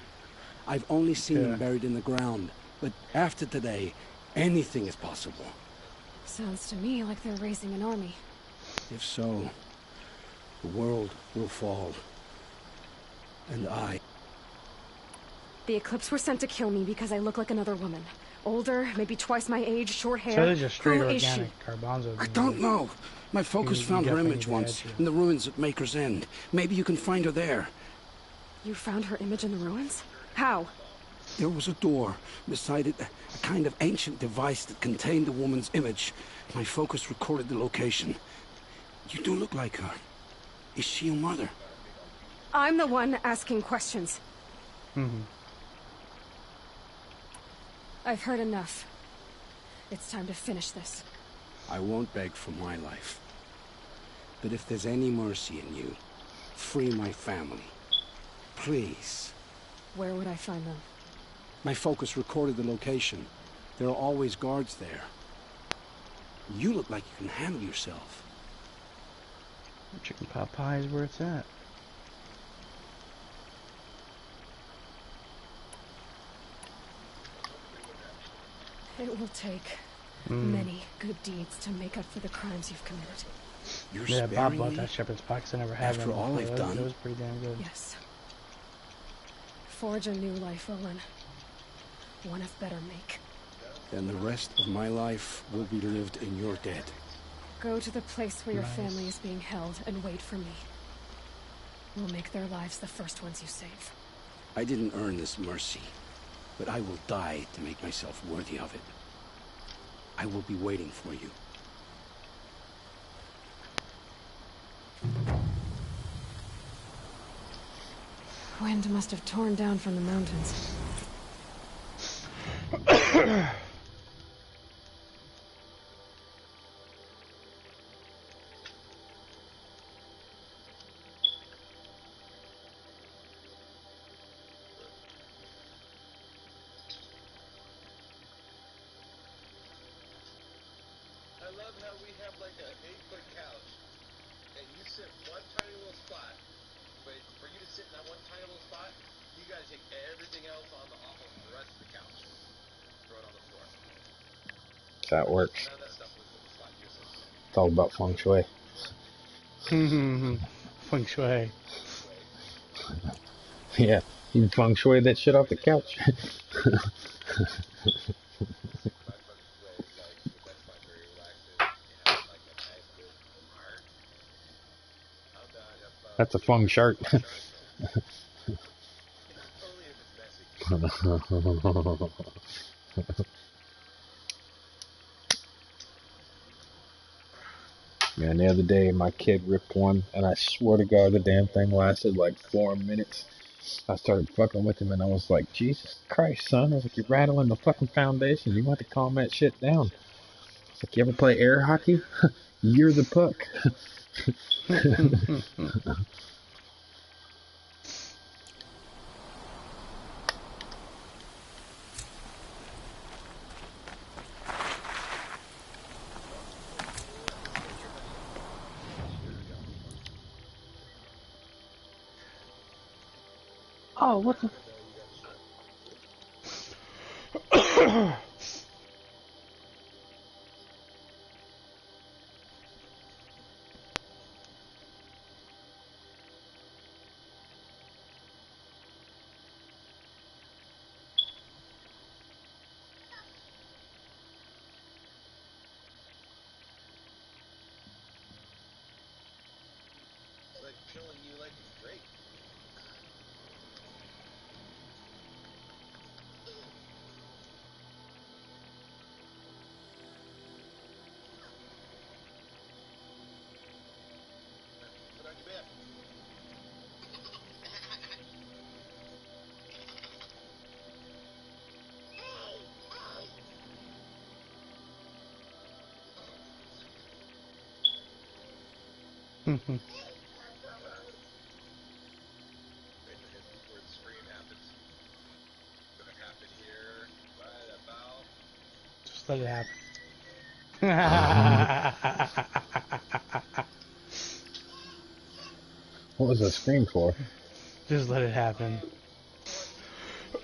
I've only seen them buried in the ground, but after today, anything is possible. Sounds to me like they're raising an army. If so, the world will fall. And I... The Eclipse were sent to kill me because I look like another woman. Older, maybe twice my age, short hair. So they're just straight Who is she? organic garbanzo. I don't know. My focus You found her definitely image need to once, add to it. in the ruins at Maker's End. Maybe you can find her there. You found her image in the ruins? How? There was a door. Beside it, a kind of ancient device that contained the woman's image. My focus recorded the location. You do look like her. Is she your mother? I'm the one asking questions. I've heard enough. It's time to finish this. I won't beg for my life. But if there's any mercy in you, free my family. Please. Where would I find them? My focus recorded the location. There are always guards there. You look like you can handle yourself. Chicken pot pie is where it's at. It will take many good deeds to make up for the crimes you've committed. You're Yeah, Bob sparing bought me? that shepherd's pie 'cause I never had After one all before. I've done? That was pretty damn good. Yes. Forge a new life, Owen. One of better make. Then the rest of my life will be lived in your debt. Go to the place where your Nice. family is being held and wait for me. We'll make their lives the first ones you save. I didn't earn this mercy, but I will die to make myself worthy of it. I will be waiting for you. Wind must have torn down from the mountains. I love how we have like a 8-foot couch, and you sit one tiny little spot, but for you to sit in that one tiny little spot, you gotta take everything else on the off of the rest of the couch. Throw it on the floor. That works. None of that stuff was in the spot you're sitting. It's all about feng shui. Feng shui. Yeah, you feng shui that shit off the couch. My feng shui is like the bed spot very relaxing. It has like a nice good art. I'm not about That's a feng shirt. Only if it's messy. Man, the other day my kid ripped one, and I swear to God the damn thing lasted like 4 minutes. I started fucking with him, and I was like, Jesus Christ, son. I was like, you're rattling the fucking foundation. You want to calm that shit down. It's like, you ever play air hockey? You're the puck. Oh, what the? It's like killing you like it's great. Put on your bed. Where the scream happens. Gonna happen here, right about. Just let it happen. What was that scream for? Just let it happen.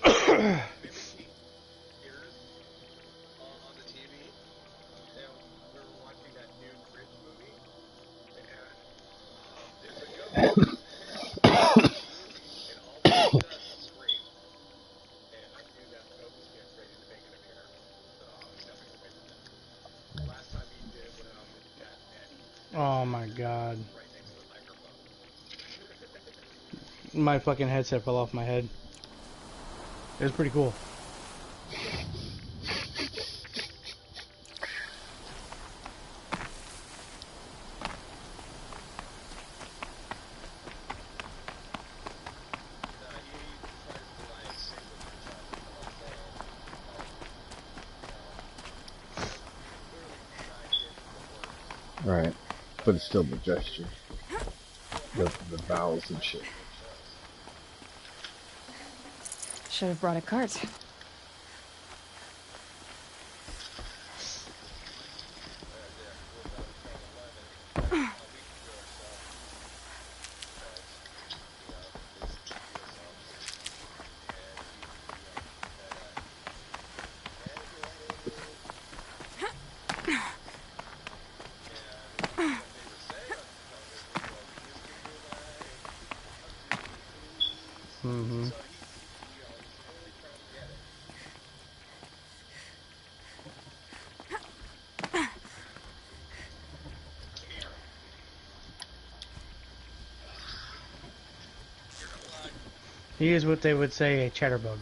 Ears on the TV, and we were watching that new Cringe movie, and there's a ghost and all the ghost does is scream. And I knew that ghost was getting ready to make an appearance, so I was stepping away from him. Last time he did went out with that net Oh my god. right next to the microphone. My fucking headset fell off my head. It was pretty cool. Right. But it's still the gesture. The vowels and shit. Should have brought a cart. Mm-hmm. So he's, you know, he's totally trying to get it. Come here. You're gonna blood. He is what they would say a chatterbug.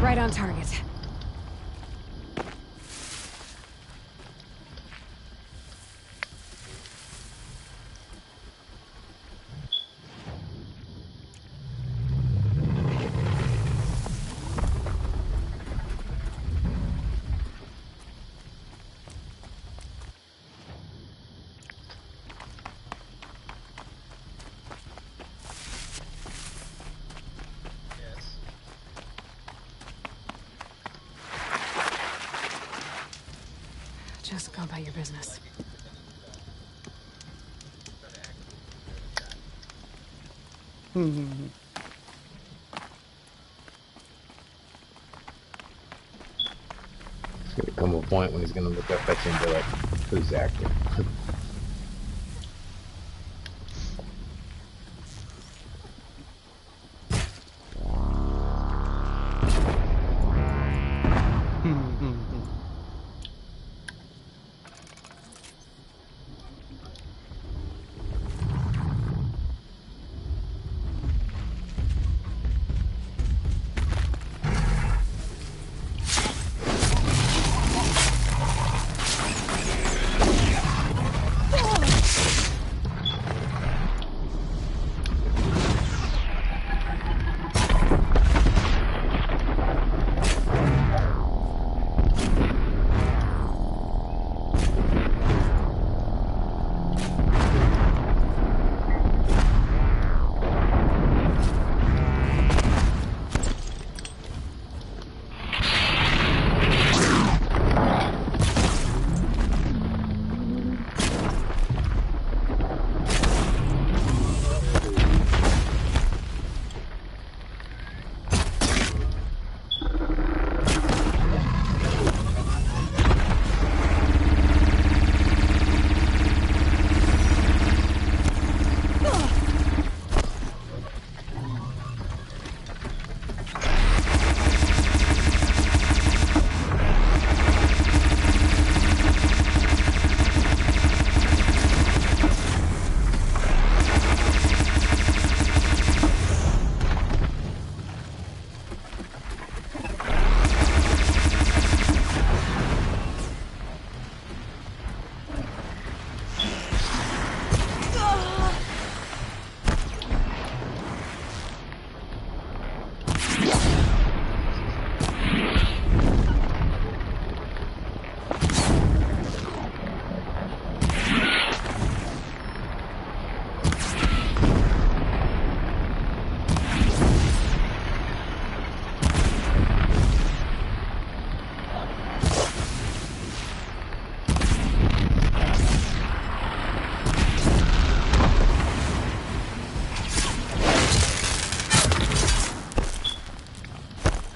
Right on target. Yes. Just go about your business. Mm-hmm. It's gonna come a point when he's gonna look up at you and be like, "Who's acting?"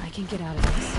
I can get out of this.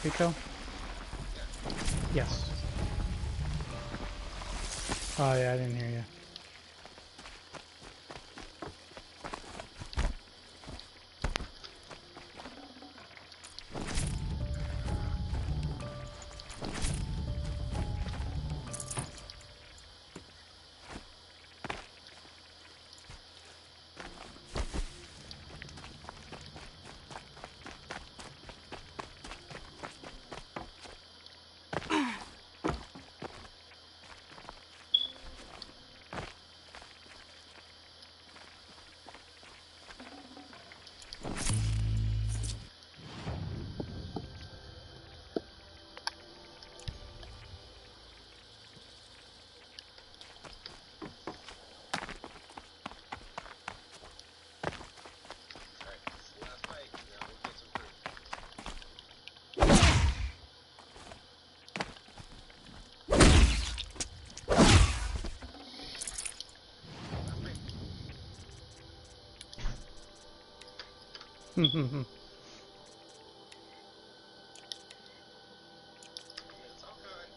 Pico? Yes. Oh yeah, I didn't hear you. Alright, it's the last fight. Now we'll get some proof. It's all gone.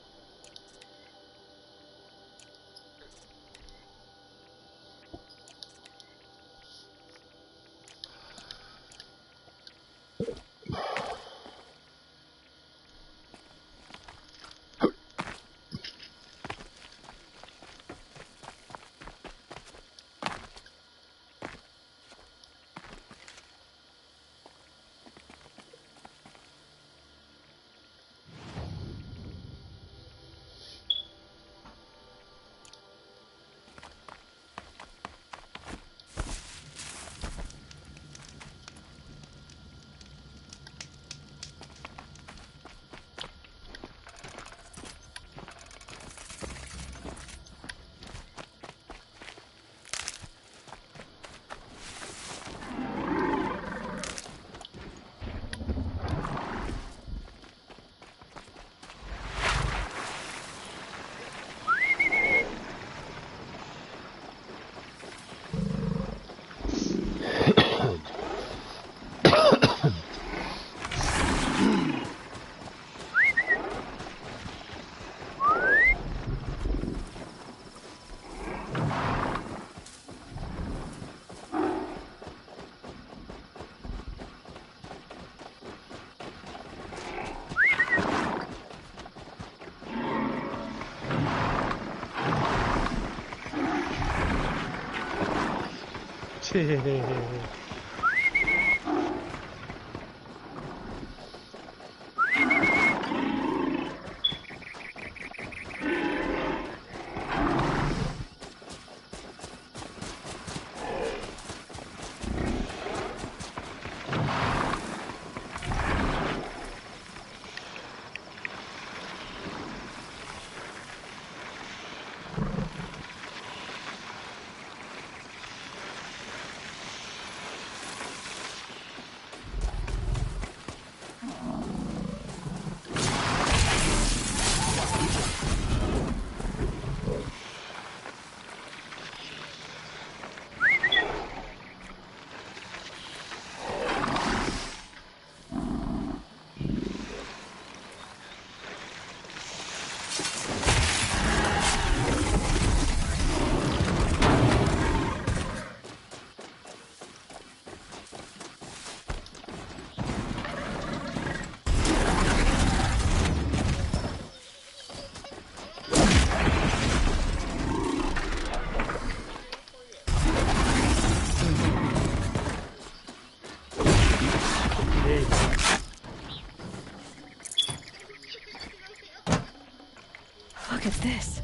Look at this.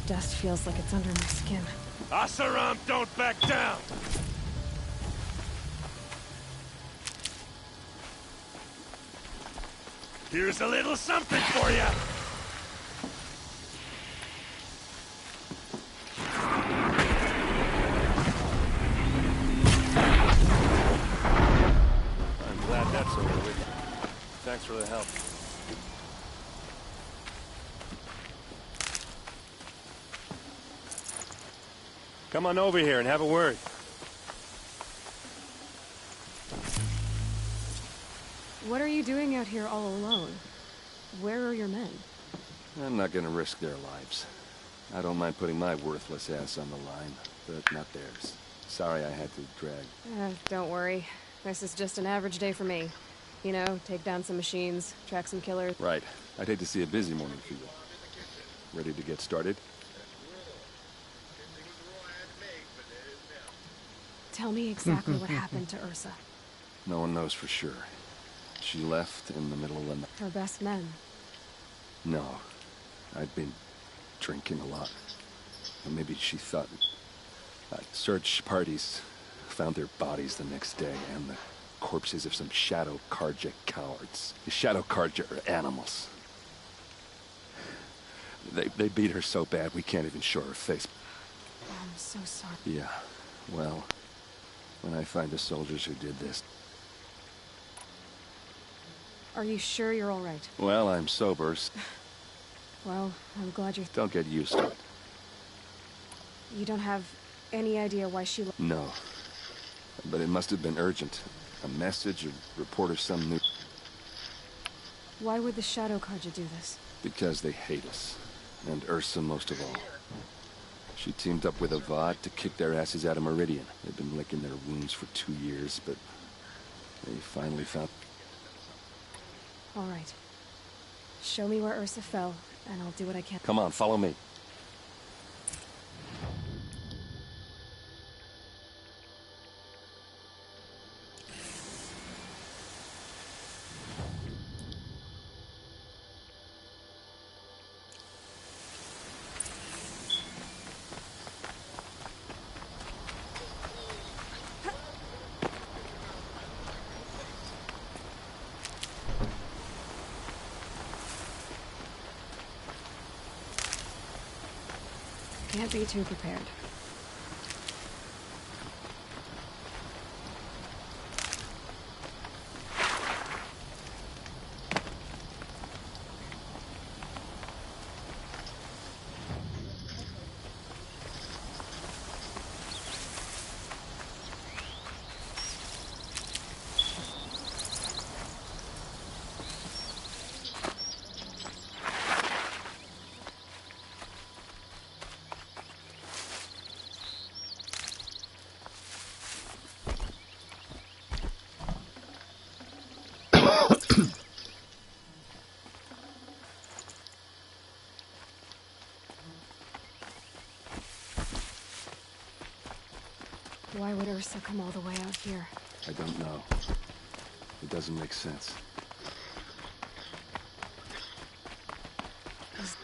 dust feels like it's under my skin. Asaram, don't back down! Here's a little something for you! I'm glad that's over with. Thanks for the help. Come on over here and have a word. What are you doing out here all alone? Where are your men? I'm not gonna risk their lives. I don't mind putting my worthless ass on the line, but not theirs. Sorry I had to drag. Don't worry. This is just an average day for me. You know, take down some machines, track some killers. Right. I'd hate to see a busy morning for you. Ready to get started? Tell me exactly what happened to Ursa. No one knows for sure. She left in the middle of the night. Her best men. No. I'd been drinking a lot. Or maybe she thought... search parties found their bodies the next day, and the corpses of some Shadow Karja cowards. The Shadow Karja are animals. They beat her so bad we can't even show her face. I'm so sorry. Yeah, well, when I find the soldiers who did this... Are you sure you're all right? Well, I'm sober. Well, I'm glad you're... Don't get used to it. You don't have any idea why she... No. But it must have been urgent. A message, a report of some new... Why would the Shadow Karja do this? Because they hate us. And Ursa most of all. She teamed up with Avad to kick their asses out of Meridian. They've been licking their wounds for 2 years, but... they finally found... All right. Show me where Ursa fell, and I'll do what I can. Come on, follow me. Can't be too prepared. Why would Ursa come all the way out here? I don't know. It doesn't make sense. Is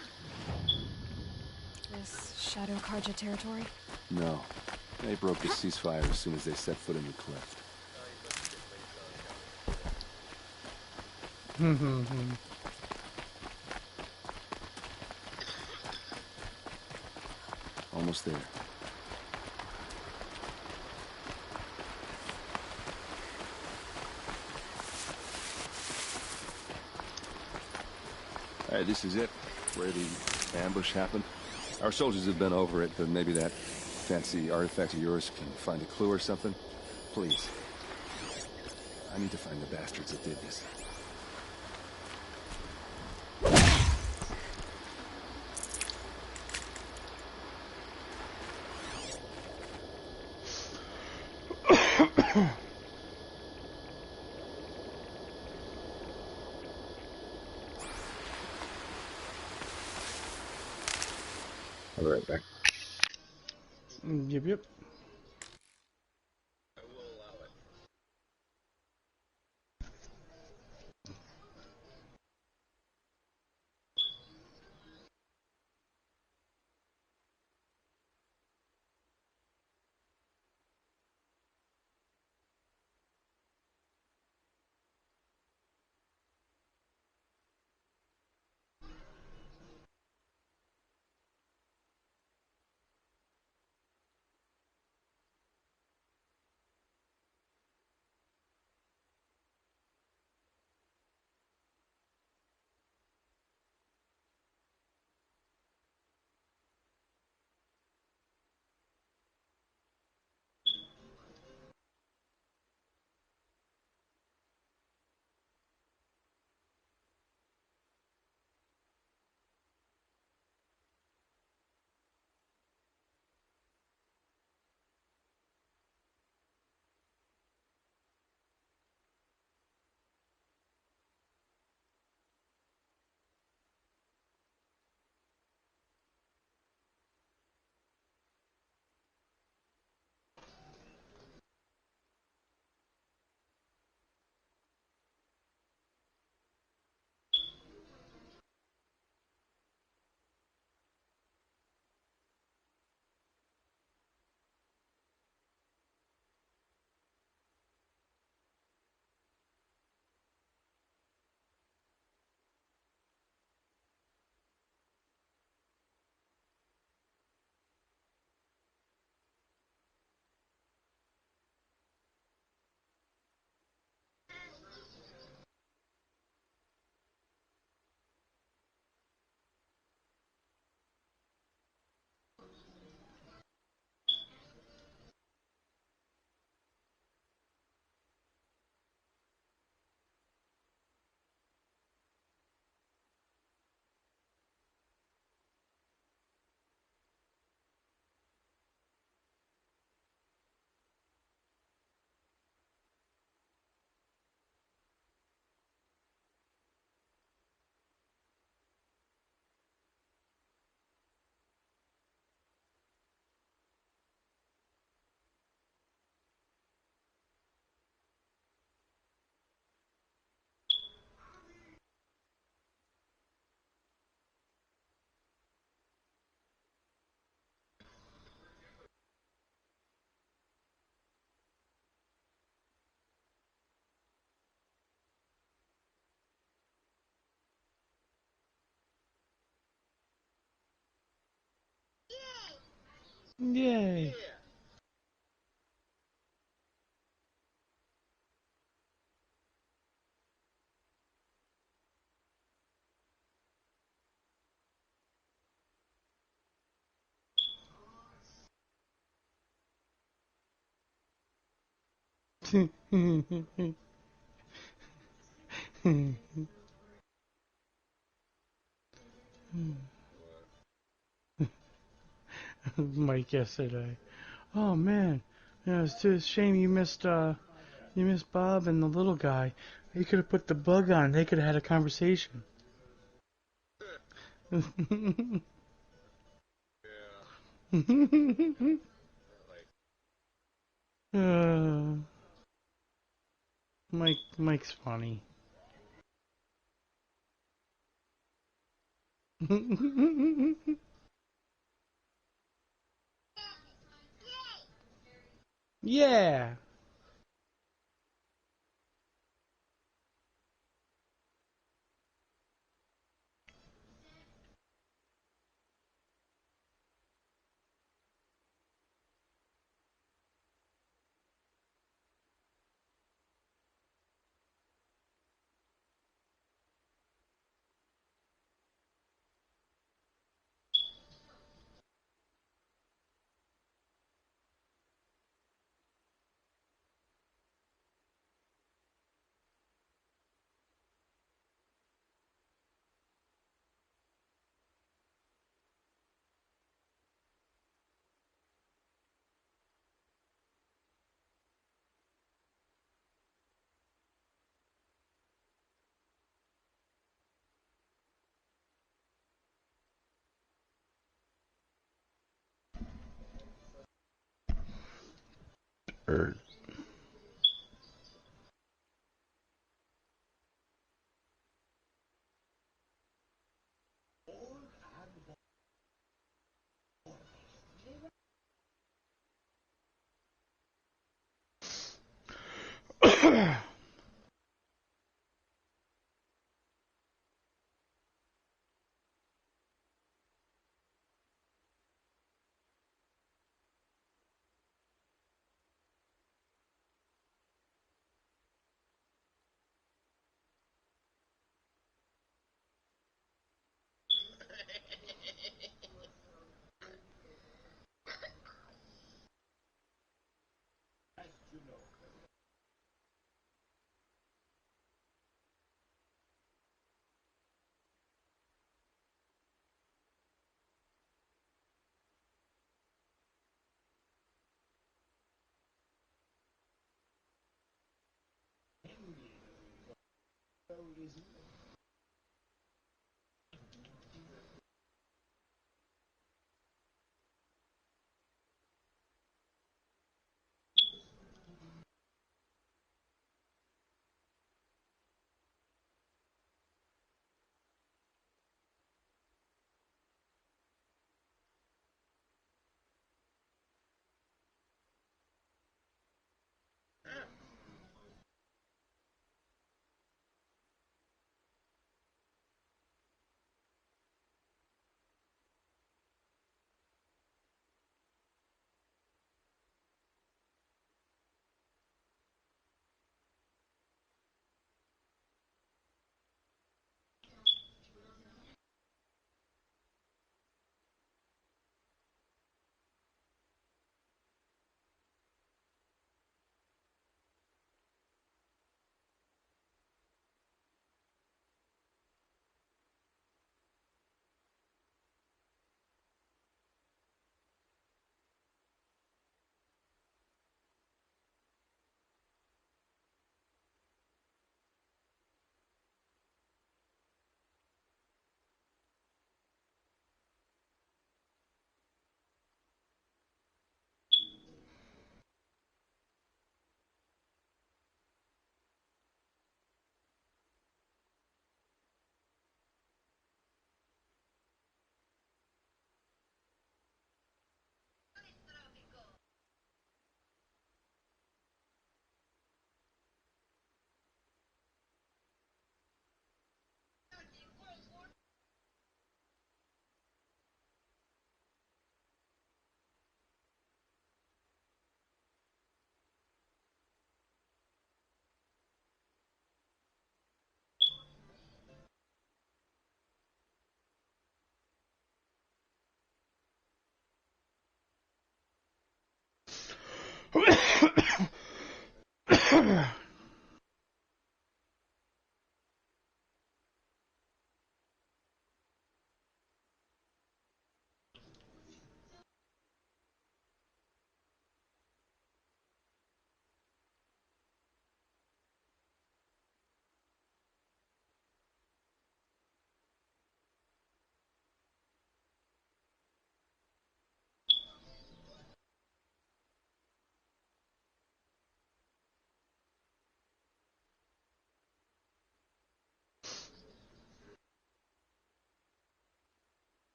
this Shadow Karja territory? No. They broke the ceasefire as soon as they set foot in the cliff. Almost there. Alright, this is it, where the ambush happened. Our soldiers have been over it, but maybe that fancy artifact of yours can find a clue or something. Please. I need to find the bastards that did this. I'll be right back. Yep. Yay. Mike yesterday. Oh man, yeah, it's too shame you missed Bob and the little guy. You could have put the bug on. They could have had a conversation. uh, Mike's funny. Yeah. Er,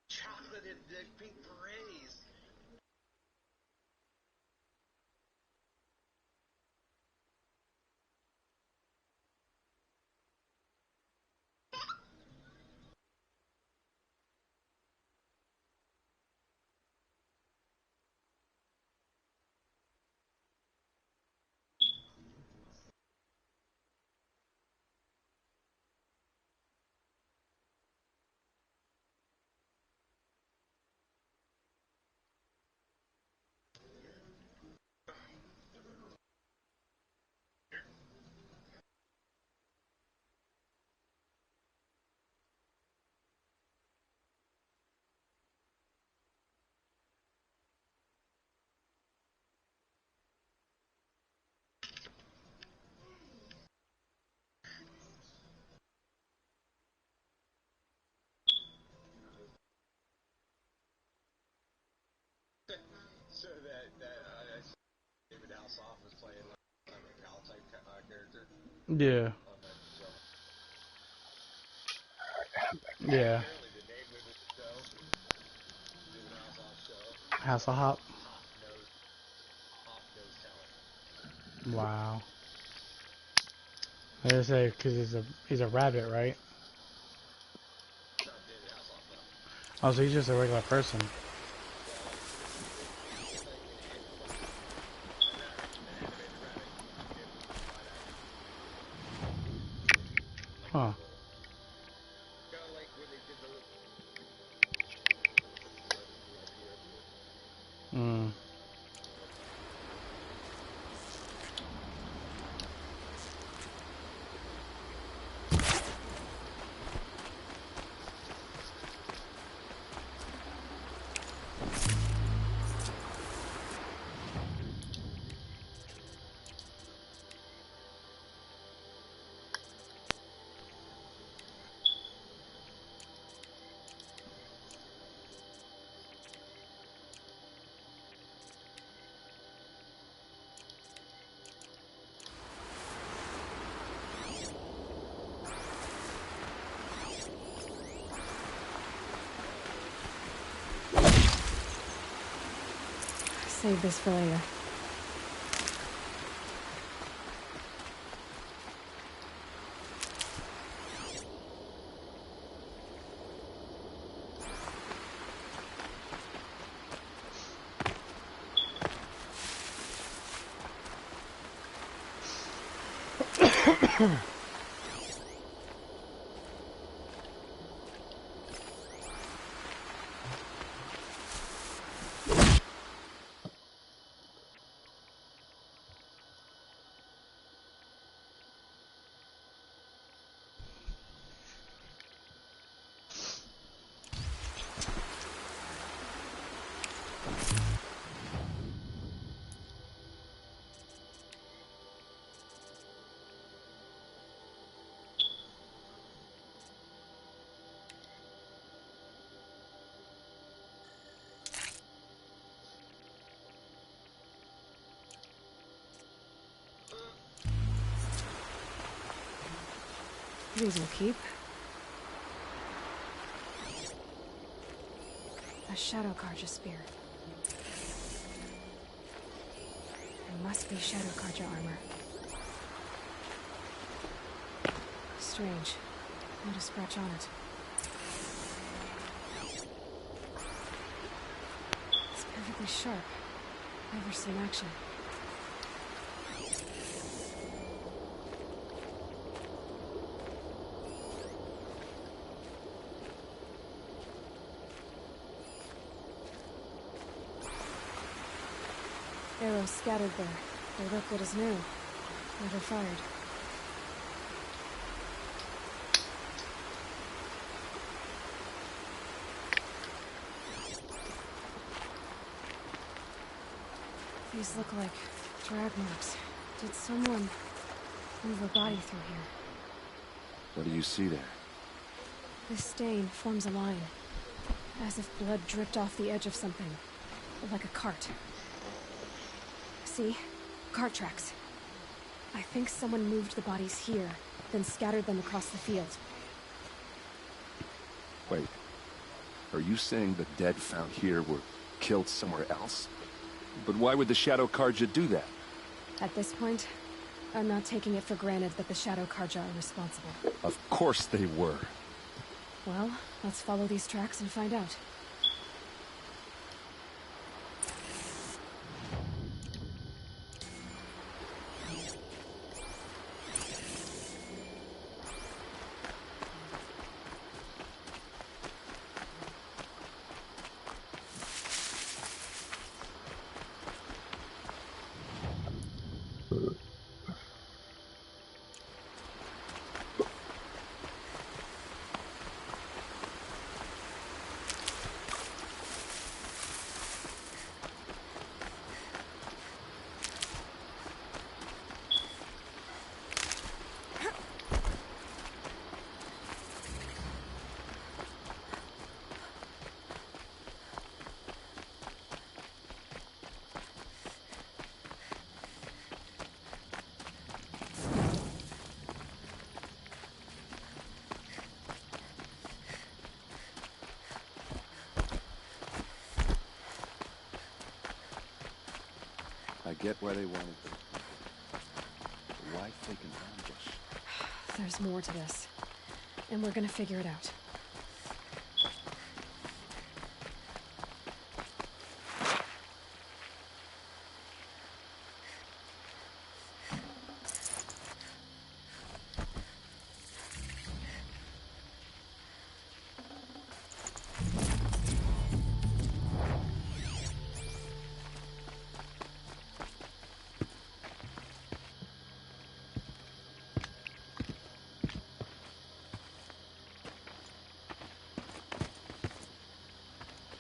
Chocolate and the pink berets. So that David Hasselhoff was playing like a Cal type character Yeah. on that show. Yeah. Apparently the name of the show, David Hasselhoff show, Hasselhoff. Hop Knows Talent. Wow. I just say because he's a rabbit, right? Not David Hasselhoff, no. Oh, so he's just a regular person. Huh. Kind of like when they did the Mm. Save this for later. These will keep. A Shadow Karja spear. It must be Shadow Karja armor. Strange. Not a scratch on it. It's perfectly sharp. Never seen action. Arrows scattered there. They look good as new. Never fired. These look like drag marks. Did someone move a body through here? What do you see there? This stain forms a line, as if blood dripped off the edge of something, like a cart. See? Cart tracks. I think someone moved the bodies here, then scattered them across the field. Wait. Are you saying the dead found here were killed somewhere else? But why would the Shadow Karja do that? At this point, I'm not taking it for granted that the Shadow Karja are responsible. Of course they were. Well, let's follow these tracks and find out. I get why they wanted to. But why fake an ambush? There's more to this, and we're gonna figure it out.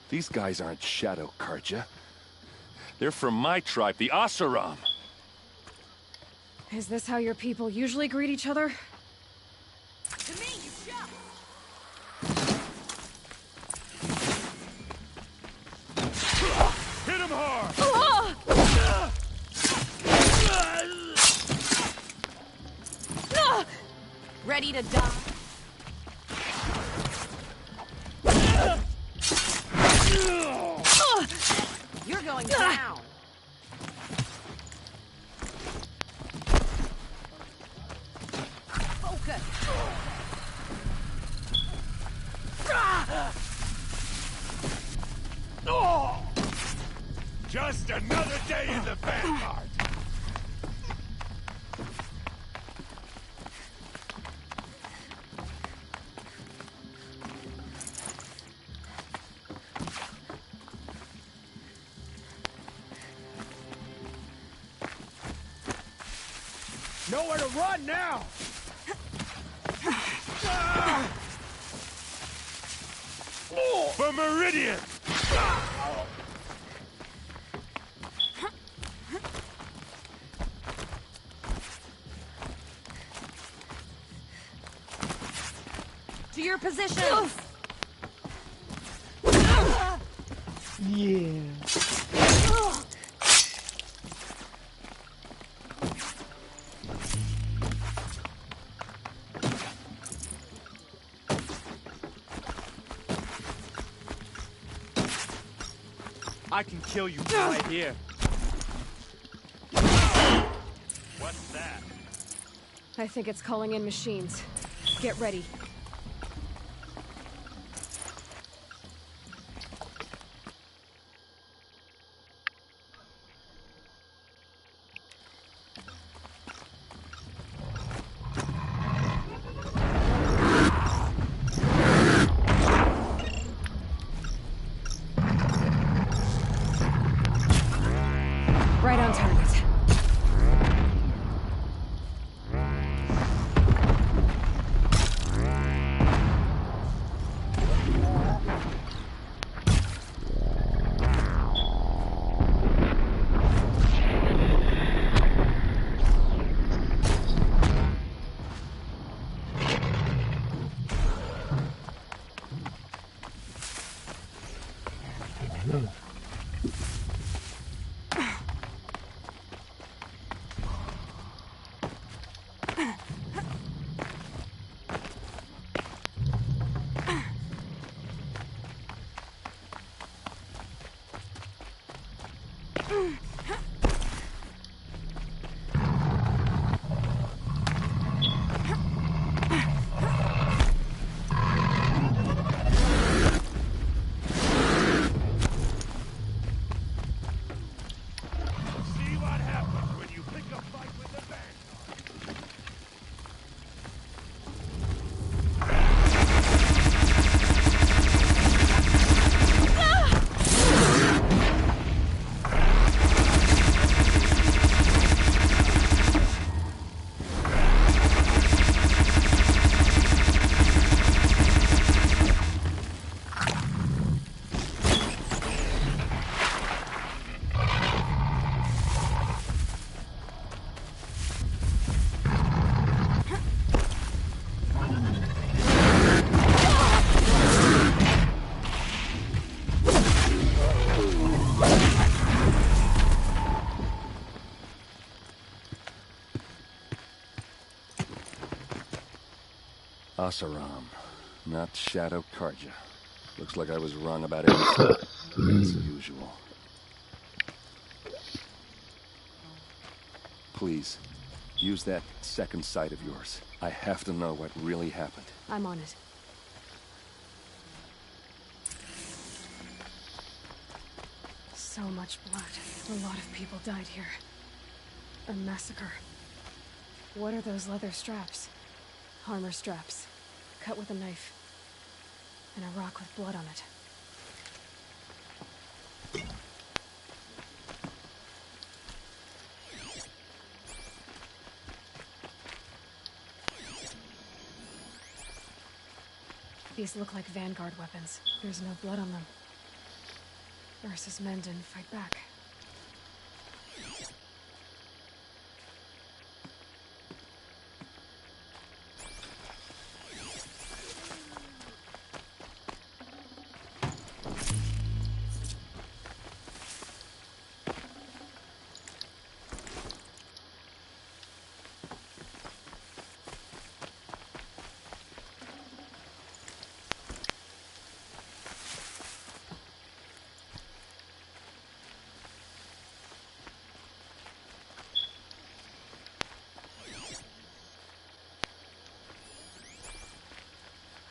These guys aren't Shadow Karja. They're from my tribe, the Asaram. Is this how your people usually greet each other? To me, you shot! Hit him hard! Ready to die? You're going down. Focus. Just another day in the vanguard. Nowhere to run now! For Meridian! To your position! Yeah. I can kill you right here. What's that? I think it's calling in machines. Get ready. Right Asaram, not Shadow Karja. Looks like I was wrong about everything, as usual. Please, use that second sight of yours. I have to know what really happened. I'm on it. So much blood. A lot of people died here. A massacre. What are those leather straps? Armor straps. Cut with a knife. And a rock with blood on it. These look like vanguard weapons. There's no blood on them. Ursa's men didn't fight back.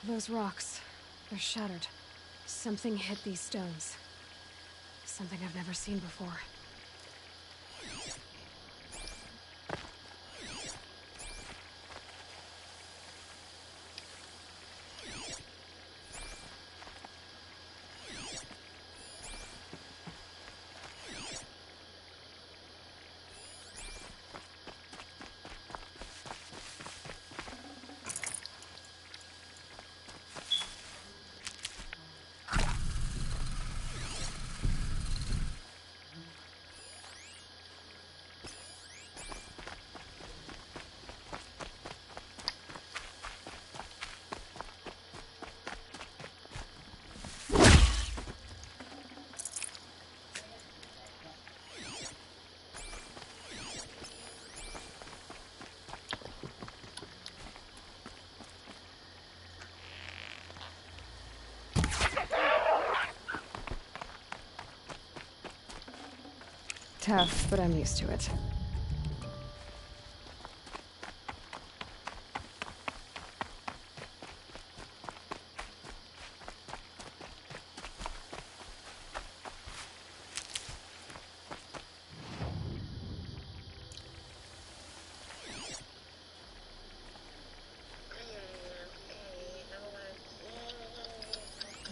Those rocks, they're shattered. Something hit these stones. Something I've never seen before. Tough, but I'm used to it.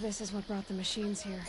This is what brought the machines here.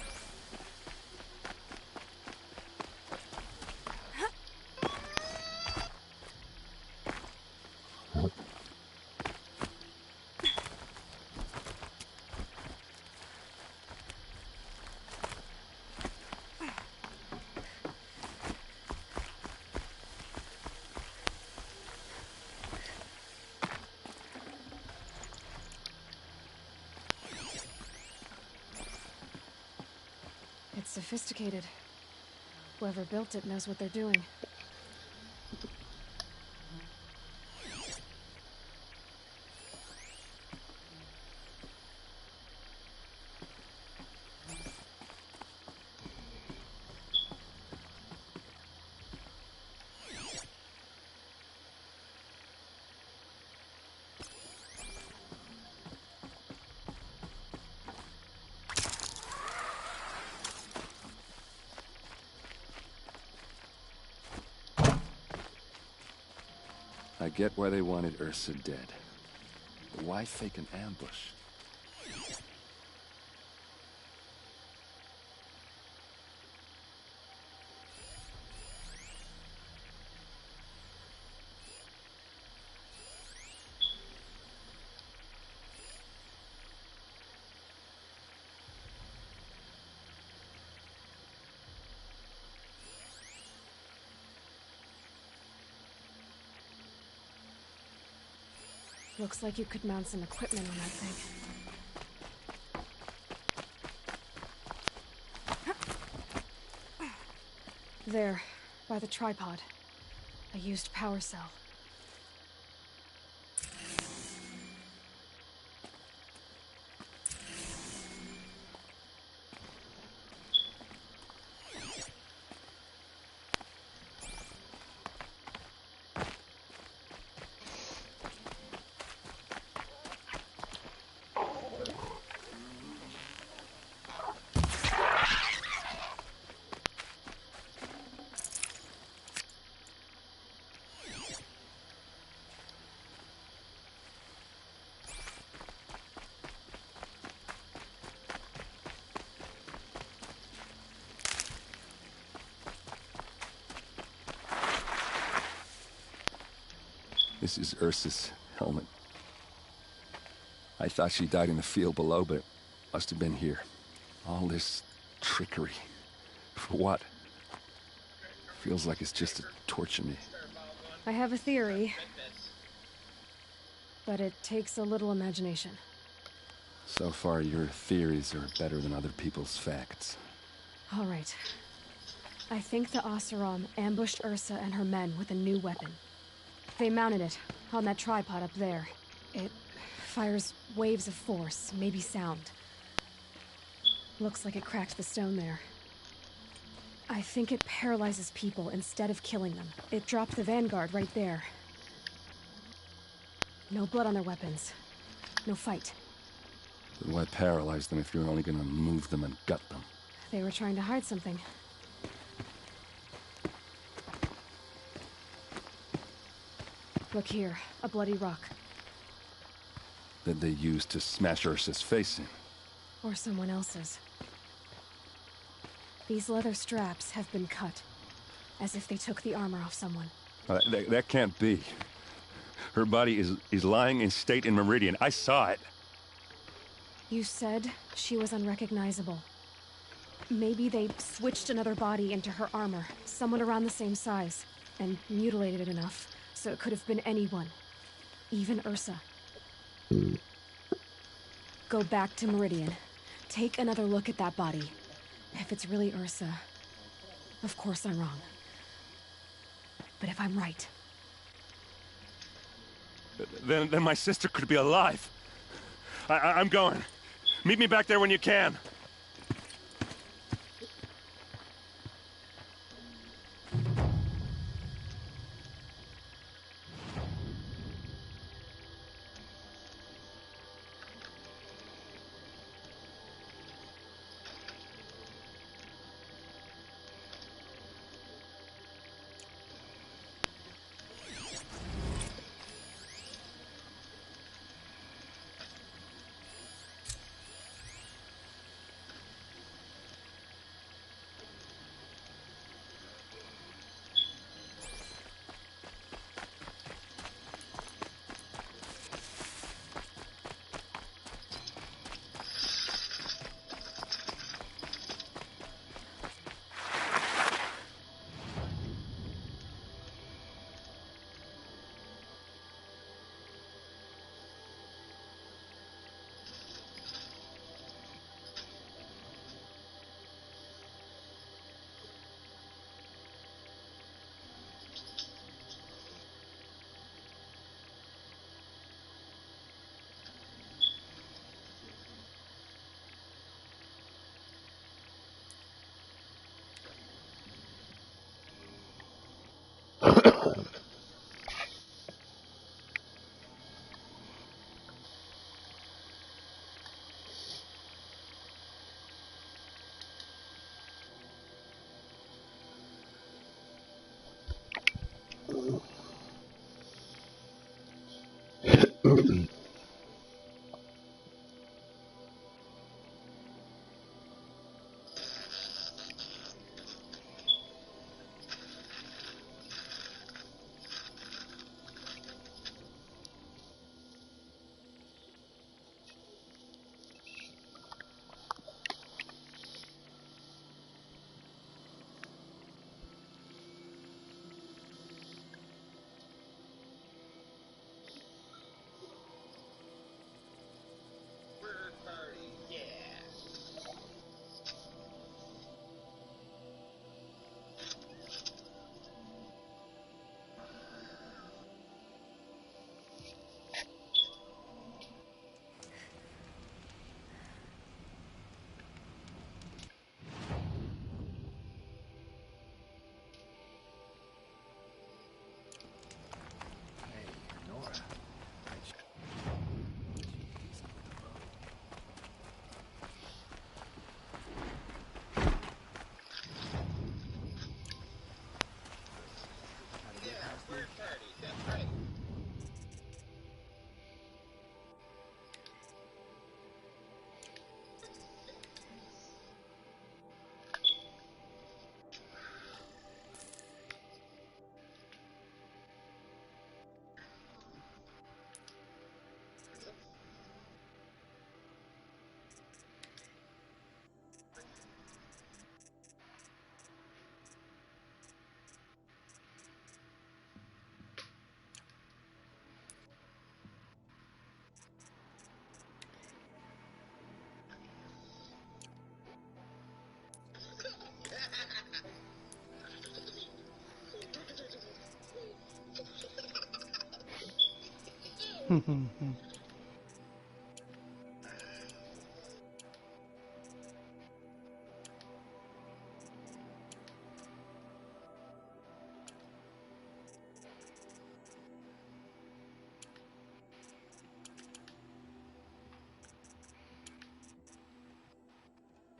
It's sophisticated. Whoever built it knows what they're doing. I get why they wanted Ursa dead. But why fake an ambush? Looks like you could mount some equipment on that thing. There, by the tripod. A used power cell. This is Ursa's helmet. I thought she died in the field below, but it must have been here. All this trickery. For what? Feels like it's just to torture me. I have a theory, but it takes a little imagination. So far, your theories are better than other people's facts. All right. I think the Oseram ambushed Ursa and her men with a new weapon. They mounted it on that tripod up there. It fires waves of force, maybe sound. Looks like it cracked the stone there. I think it paralyzes people instead of killing them. It dropped the vanguard right there. No blood on their weapons. No fight. Then why paralyze them if you're only gonna move them and gut them? They were trying to hide something. Look here, a bloody rock. That they used to smash Ursa's face in. Or someone else's. These leather straps have been cut, as if they took the armor off someone. That can't be. Her body is lying in state in Meridian. I saw it. You said she was unrecognizable. Maybe they switched another body into her armor, someone around the same size, and mutilated it enough, so it could have been anyone. Even Ursa. Go back to Meridian. Take another look at that body. If it's really Ursa, of course I'm wrong. But if I'm right... Then my sister could be alive. I'm going. Meet me back there when you can.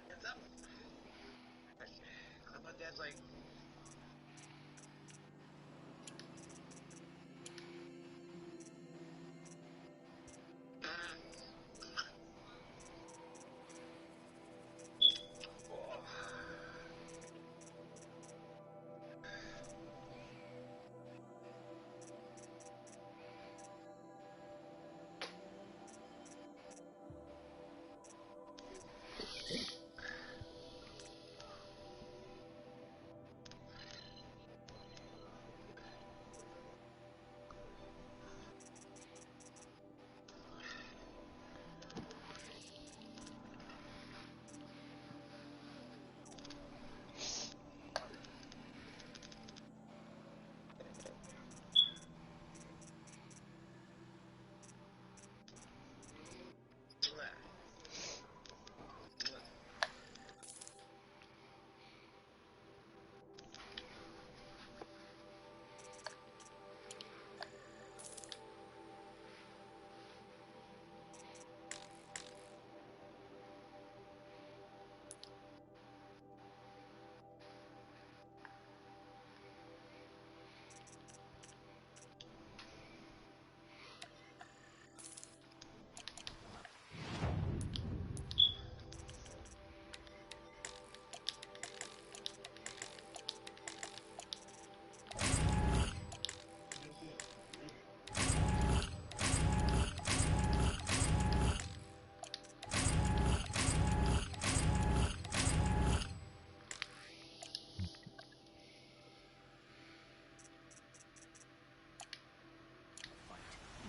What's up? My dad's like,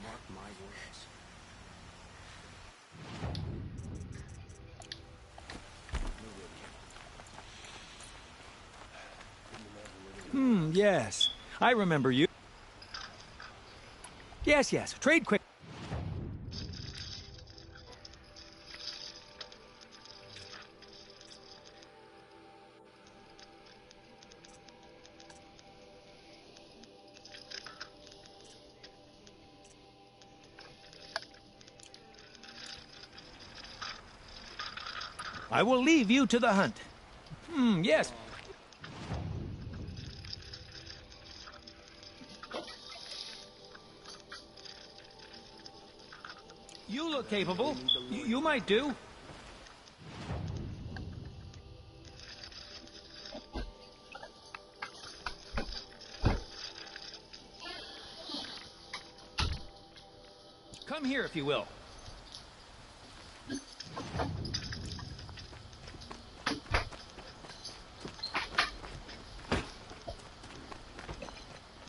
Mark my words. Yes. I remember you. Yes, yes. Trade quick. I will leave you to the hunt. Yes. You look capable. You might do. Come here if you will.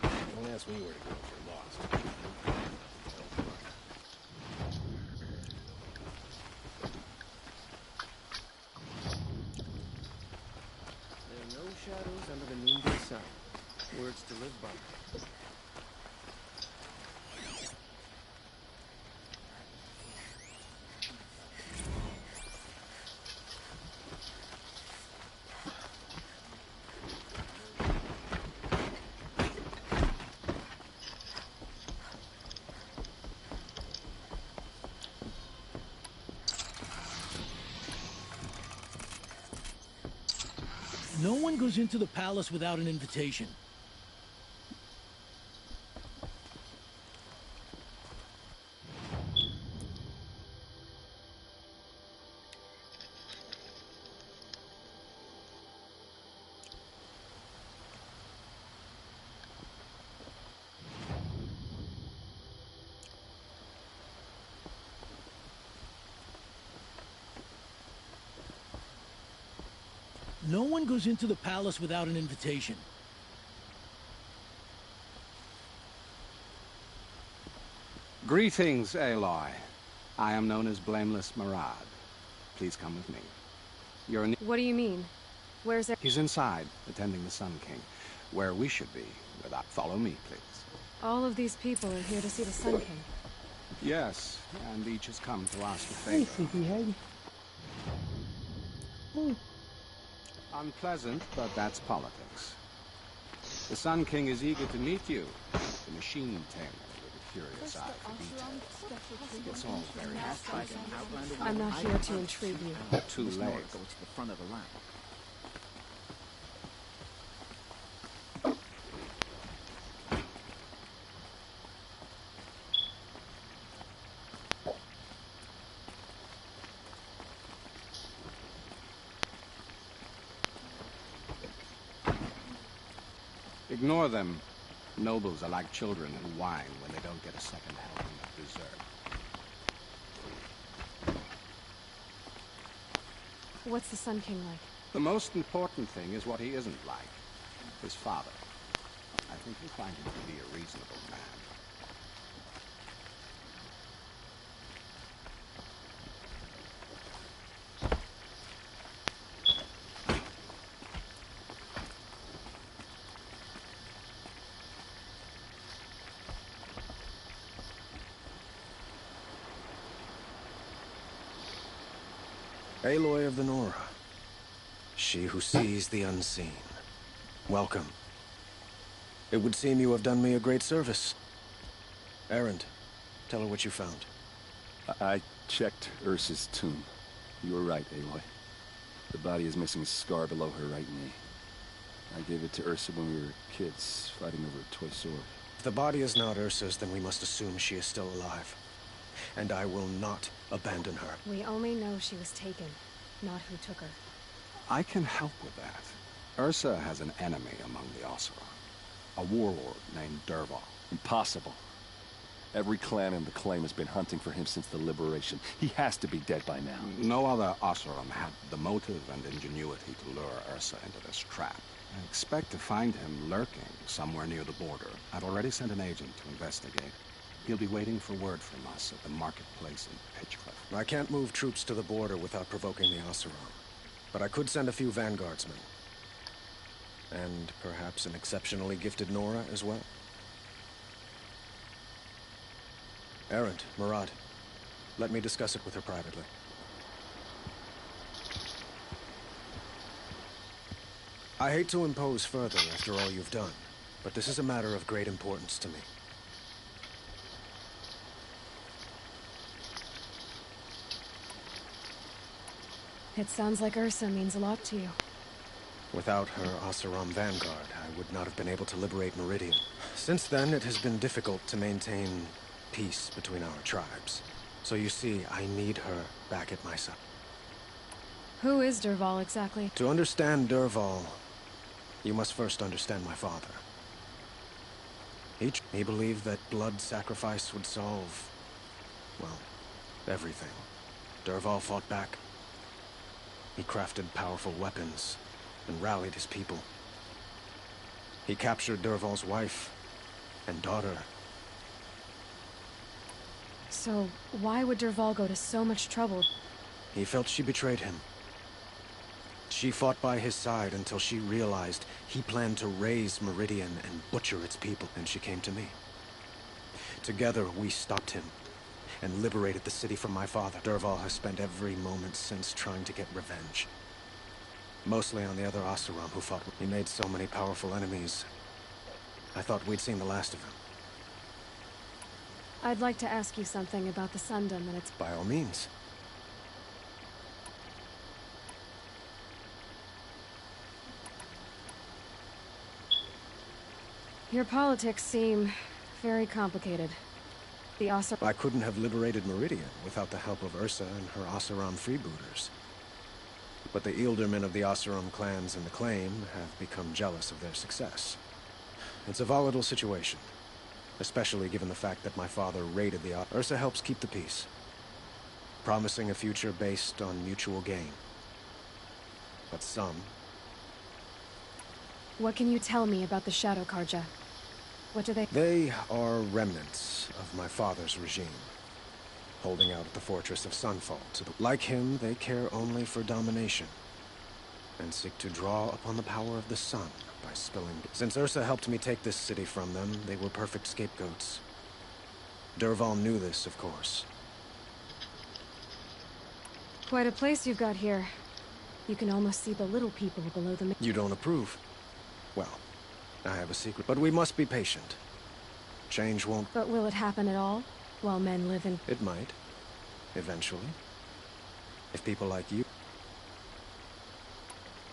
Don't ask me where to go if you're lost. There are no shadows under the noonday sun. Words to live by. No one goes into the palace without an invitation. No one goes into the palace without an invitation. Greetings, Aloy. I am known as Blameless Marad. Please come with me. What do you mean? Where's it? He's inside, attending the Sun King. Where we should be. Follow me, please. All of these people are here to see the Sun King. Yes, and each has come to ask a Hey, favor. sleepyhead. Oh. Unpleasant, but that's politics. The Sun King is eager to meet you. The machine tamer with a curious eye for detail. It's all very intriguing. I'm not here to intrigue you. Too late. Go to the front of the line. Ignore them. Nobles are like children in wine when they don't get a second helping of dessert. What's the Sun King like? The most important thing is what he isn't like. His father. I think you'll find him to be a reasonable man. Aloy of the Nora. She who sees the unseen. Welcome. It would seem you have done me a great service. Erend, tell her what you found. I checked Ursa's tomb. You were right, Aloy. The body is missing a scar below her right knee. I gave it to Ursa when we were kids, fighting over a toy sword. If the body is not Ursa's, then we must assume she is still alive. And I will not abandon her. We only know she was taken, not who took her. I can help with that. Ursa has an enemy among the Oseram. A warlord named Dervahl. Impossible. Every clan in the claim has been hunting for him since the liberation. He has to be dead by now. No other Oseram had the motive and ingenuity to lure Ursa into this trap. I expect to find him lurking somewhere near the border. I've already sent an agent to investigate. He'll be waiting for word from us at the marketplace in Pitchcliff. I can't move troops to the border without provoking the Oseram. But I could send a few vanguardsmen. And perhaps an exceptionally gifted Nora as well. Erend, Murad, let me discuss it with her privately. I hate to impose further after all you've done, but this is a matter of great importance to me. It sounds like Ursa means a lot to you. Without her Oseram vanguard, I would not have been able to liberate Meridian. Since then, it has been difficult to maintain peace between our tribes. So you see, I need her back at my side. Who is Dervahl exactly? To understand Dervahl, you must first understand my father. He believed that blood sacrifice would solve, well, everything. Dervahl fought back. He crafted powerful weapons and rallied his people. He captured Dervahl's wife and daughter. So, why would Dervahl go to so much trouble? He felt she betrayed him. She fought by his side until she realized he planned to raise Meridian and butcher its people, and she came to me. Together, we stopped him and liberated the city from my father. Dervahl has spent every moment since trying to get revenge. Mostly on the other Oseram who fought. He made so many powerful enemies. I thought we'd seen the last of him. I'd like to ask you something about the Sundom and its... By all means. Your politics seem very complicated. The Oseram... I couldn't have liberated Meridian without the help of Ursa and her Oseram freebooters. But the Ealdormen of the Oseram clans in the claim have become jealous of their success. It's a volatile situation, especially given the fact that my father raided the Ursa helps keep the peace, promising a future based on mutual gain. But some... What can you tell me about the Shadow Karja? What do they... They are remnants of my father's regime, holding out at the fortress of Sunfall. Like him, they care only for domination. and seek to draw upon the power of the sun by spilling. Since Ursa helped me take this city from them, they were perfect scapegoats. Dervahl knew this, of course. Quite a place you've got here. You can almost see the little people below the... You don't approve? Well, I have a secret, but we must be patient. Change won't... But will it happen at all, while men live in... It might. Eventually. If people like you...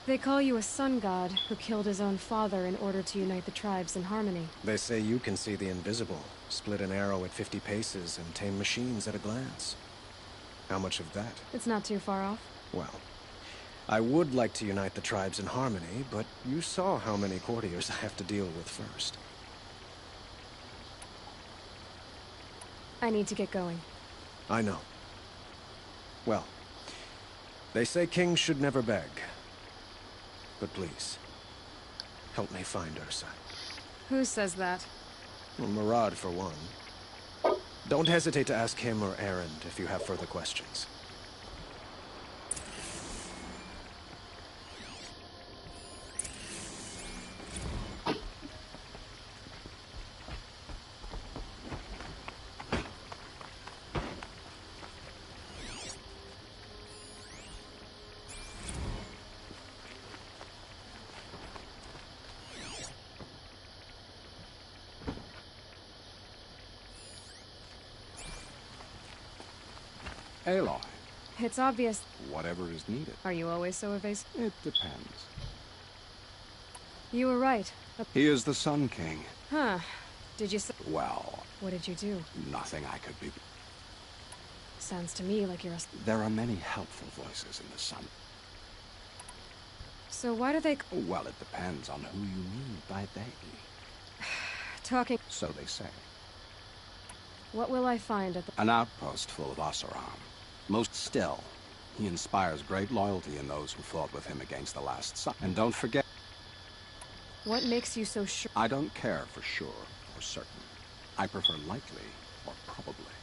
They call you a sun god who killed his own father in order to unite the tribes in harmony. They say you can see the invisible, split an arrow at 50 paces, and tame machines at a glance. How much of that? It's not too far off. Well, I would like to unite the tribes in harmony, but you saw how many courtiers I have to deal with first. I need to get going. I know. Well, they say kings should never beg. But please, help me find Ursa. Who says that? Well, Murad, for one. Don't hesitate to ask him or Erend if you have further questions. Aloy. It's obvious. Whatever is needed. Are you always so evasive? It depends. You were right. He is the Sun King. Huh. Did you say... Well... What did you do? Nothing I could be... Sounds to me like you're a... There are many helpful voices in the Sun. So why do they... Well, it depends on who you mean by they. Talking... So they say. What will I find at the... An outpost full of Oseram. Most still, he inspires great loyalty in those who fought with him against the last sun. And don't forget... What makes you so sure? I don't care for sure or certain. I prefer likely or probably.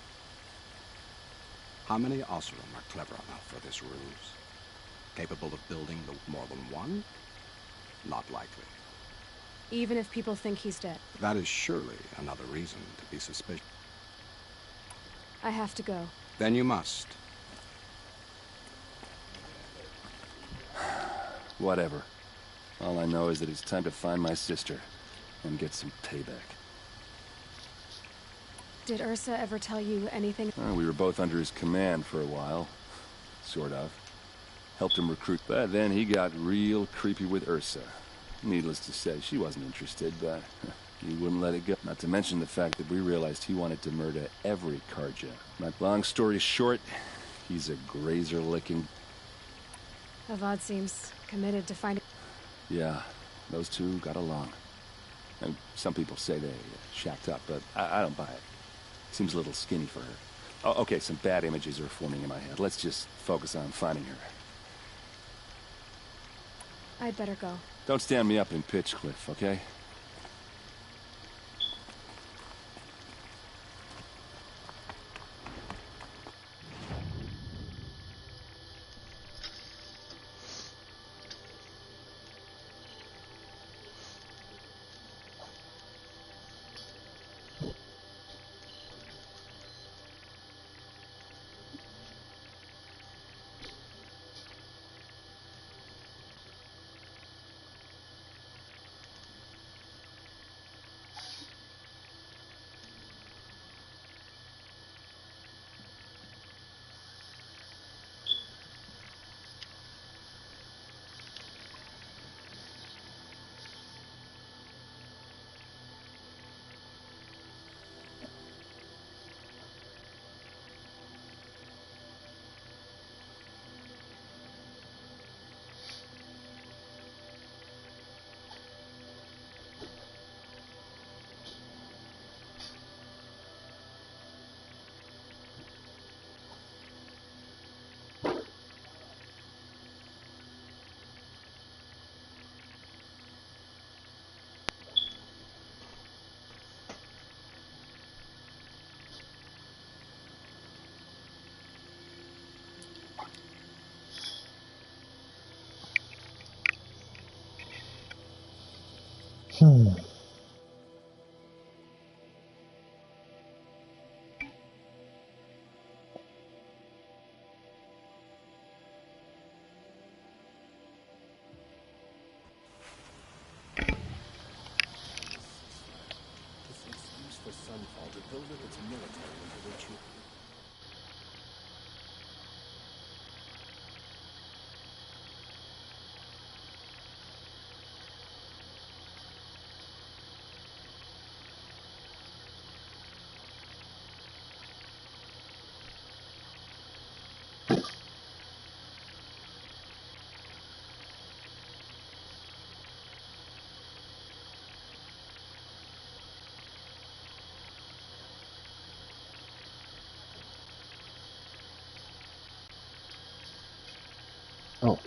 How many Oseram are clever enough for this ruse? Capable of building more than one? Not likely. Even if people think he's dead? That is surely another reason to be suspicious. I have to go. Then you must. Whatever. All I know is that it's time to find my sister and get some payback. Did Ursa ever tell you anything? We were both under his command for a while. Sort of. Helped him recruit, but then he got real creepy with Ursa. Needless to say, she wasn't interested, but he wouldn't let it go. Not to mention the fact that we realized he wanted to murder every Karja. But long story short, he's a grazer-licking... Avad seems committed to finding... Yeah, those two got along. And some people say they shacked up, but I don't buy it. Seems a little skinny for her. Oh, okay, some bad images are forming in my head. Let's just focus on finding her. I'd better go. Don't stand me up in Pitchcliff, okay? Hmm. This excuse for Sunfall to build up its military until they choose. Oh.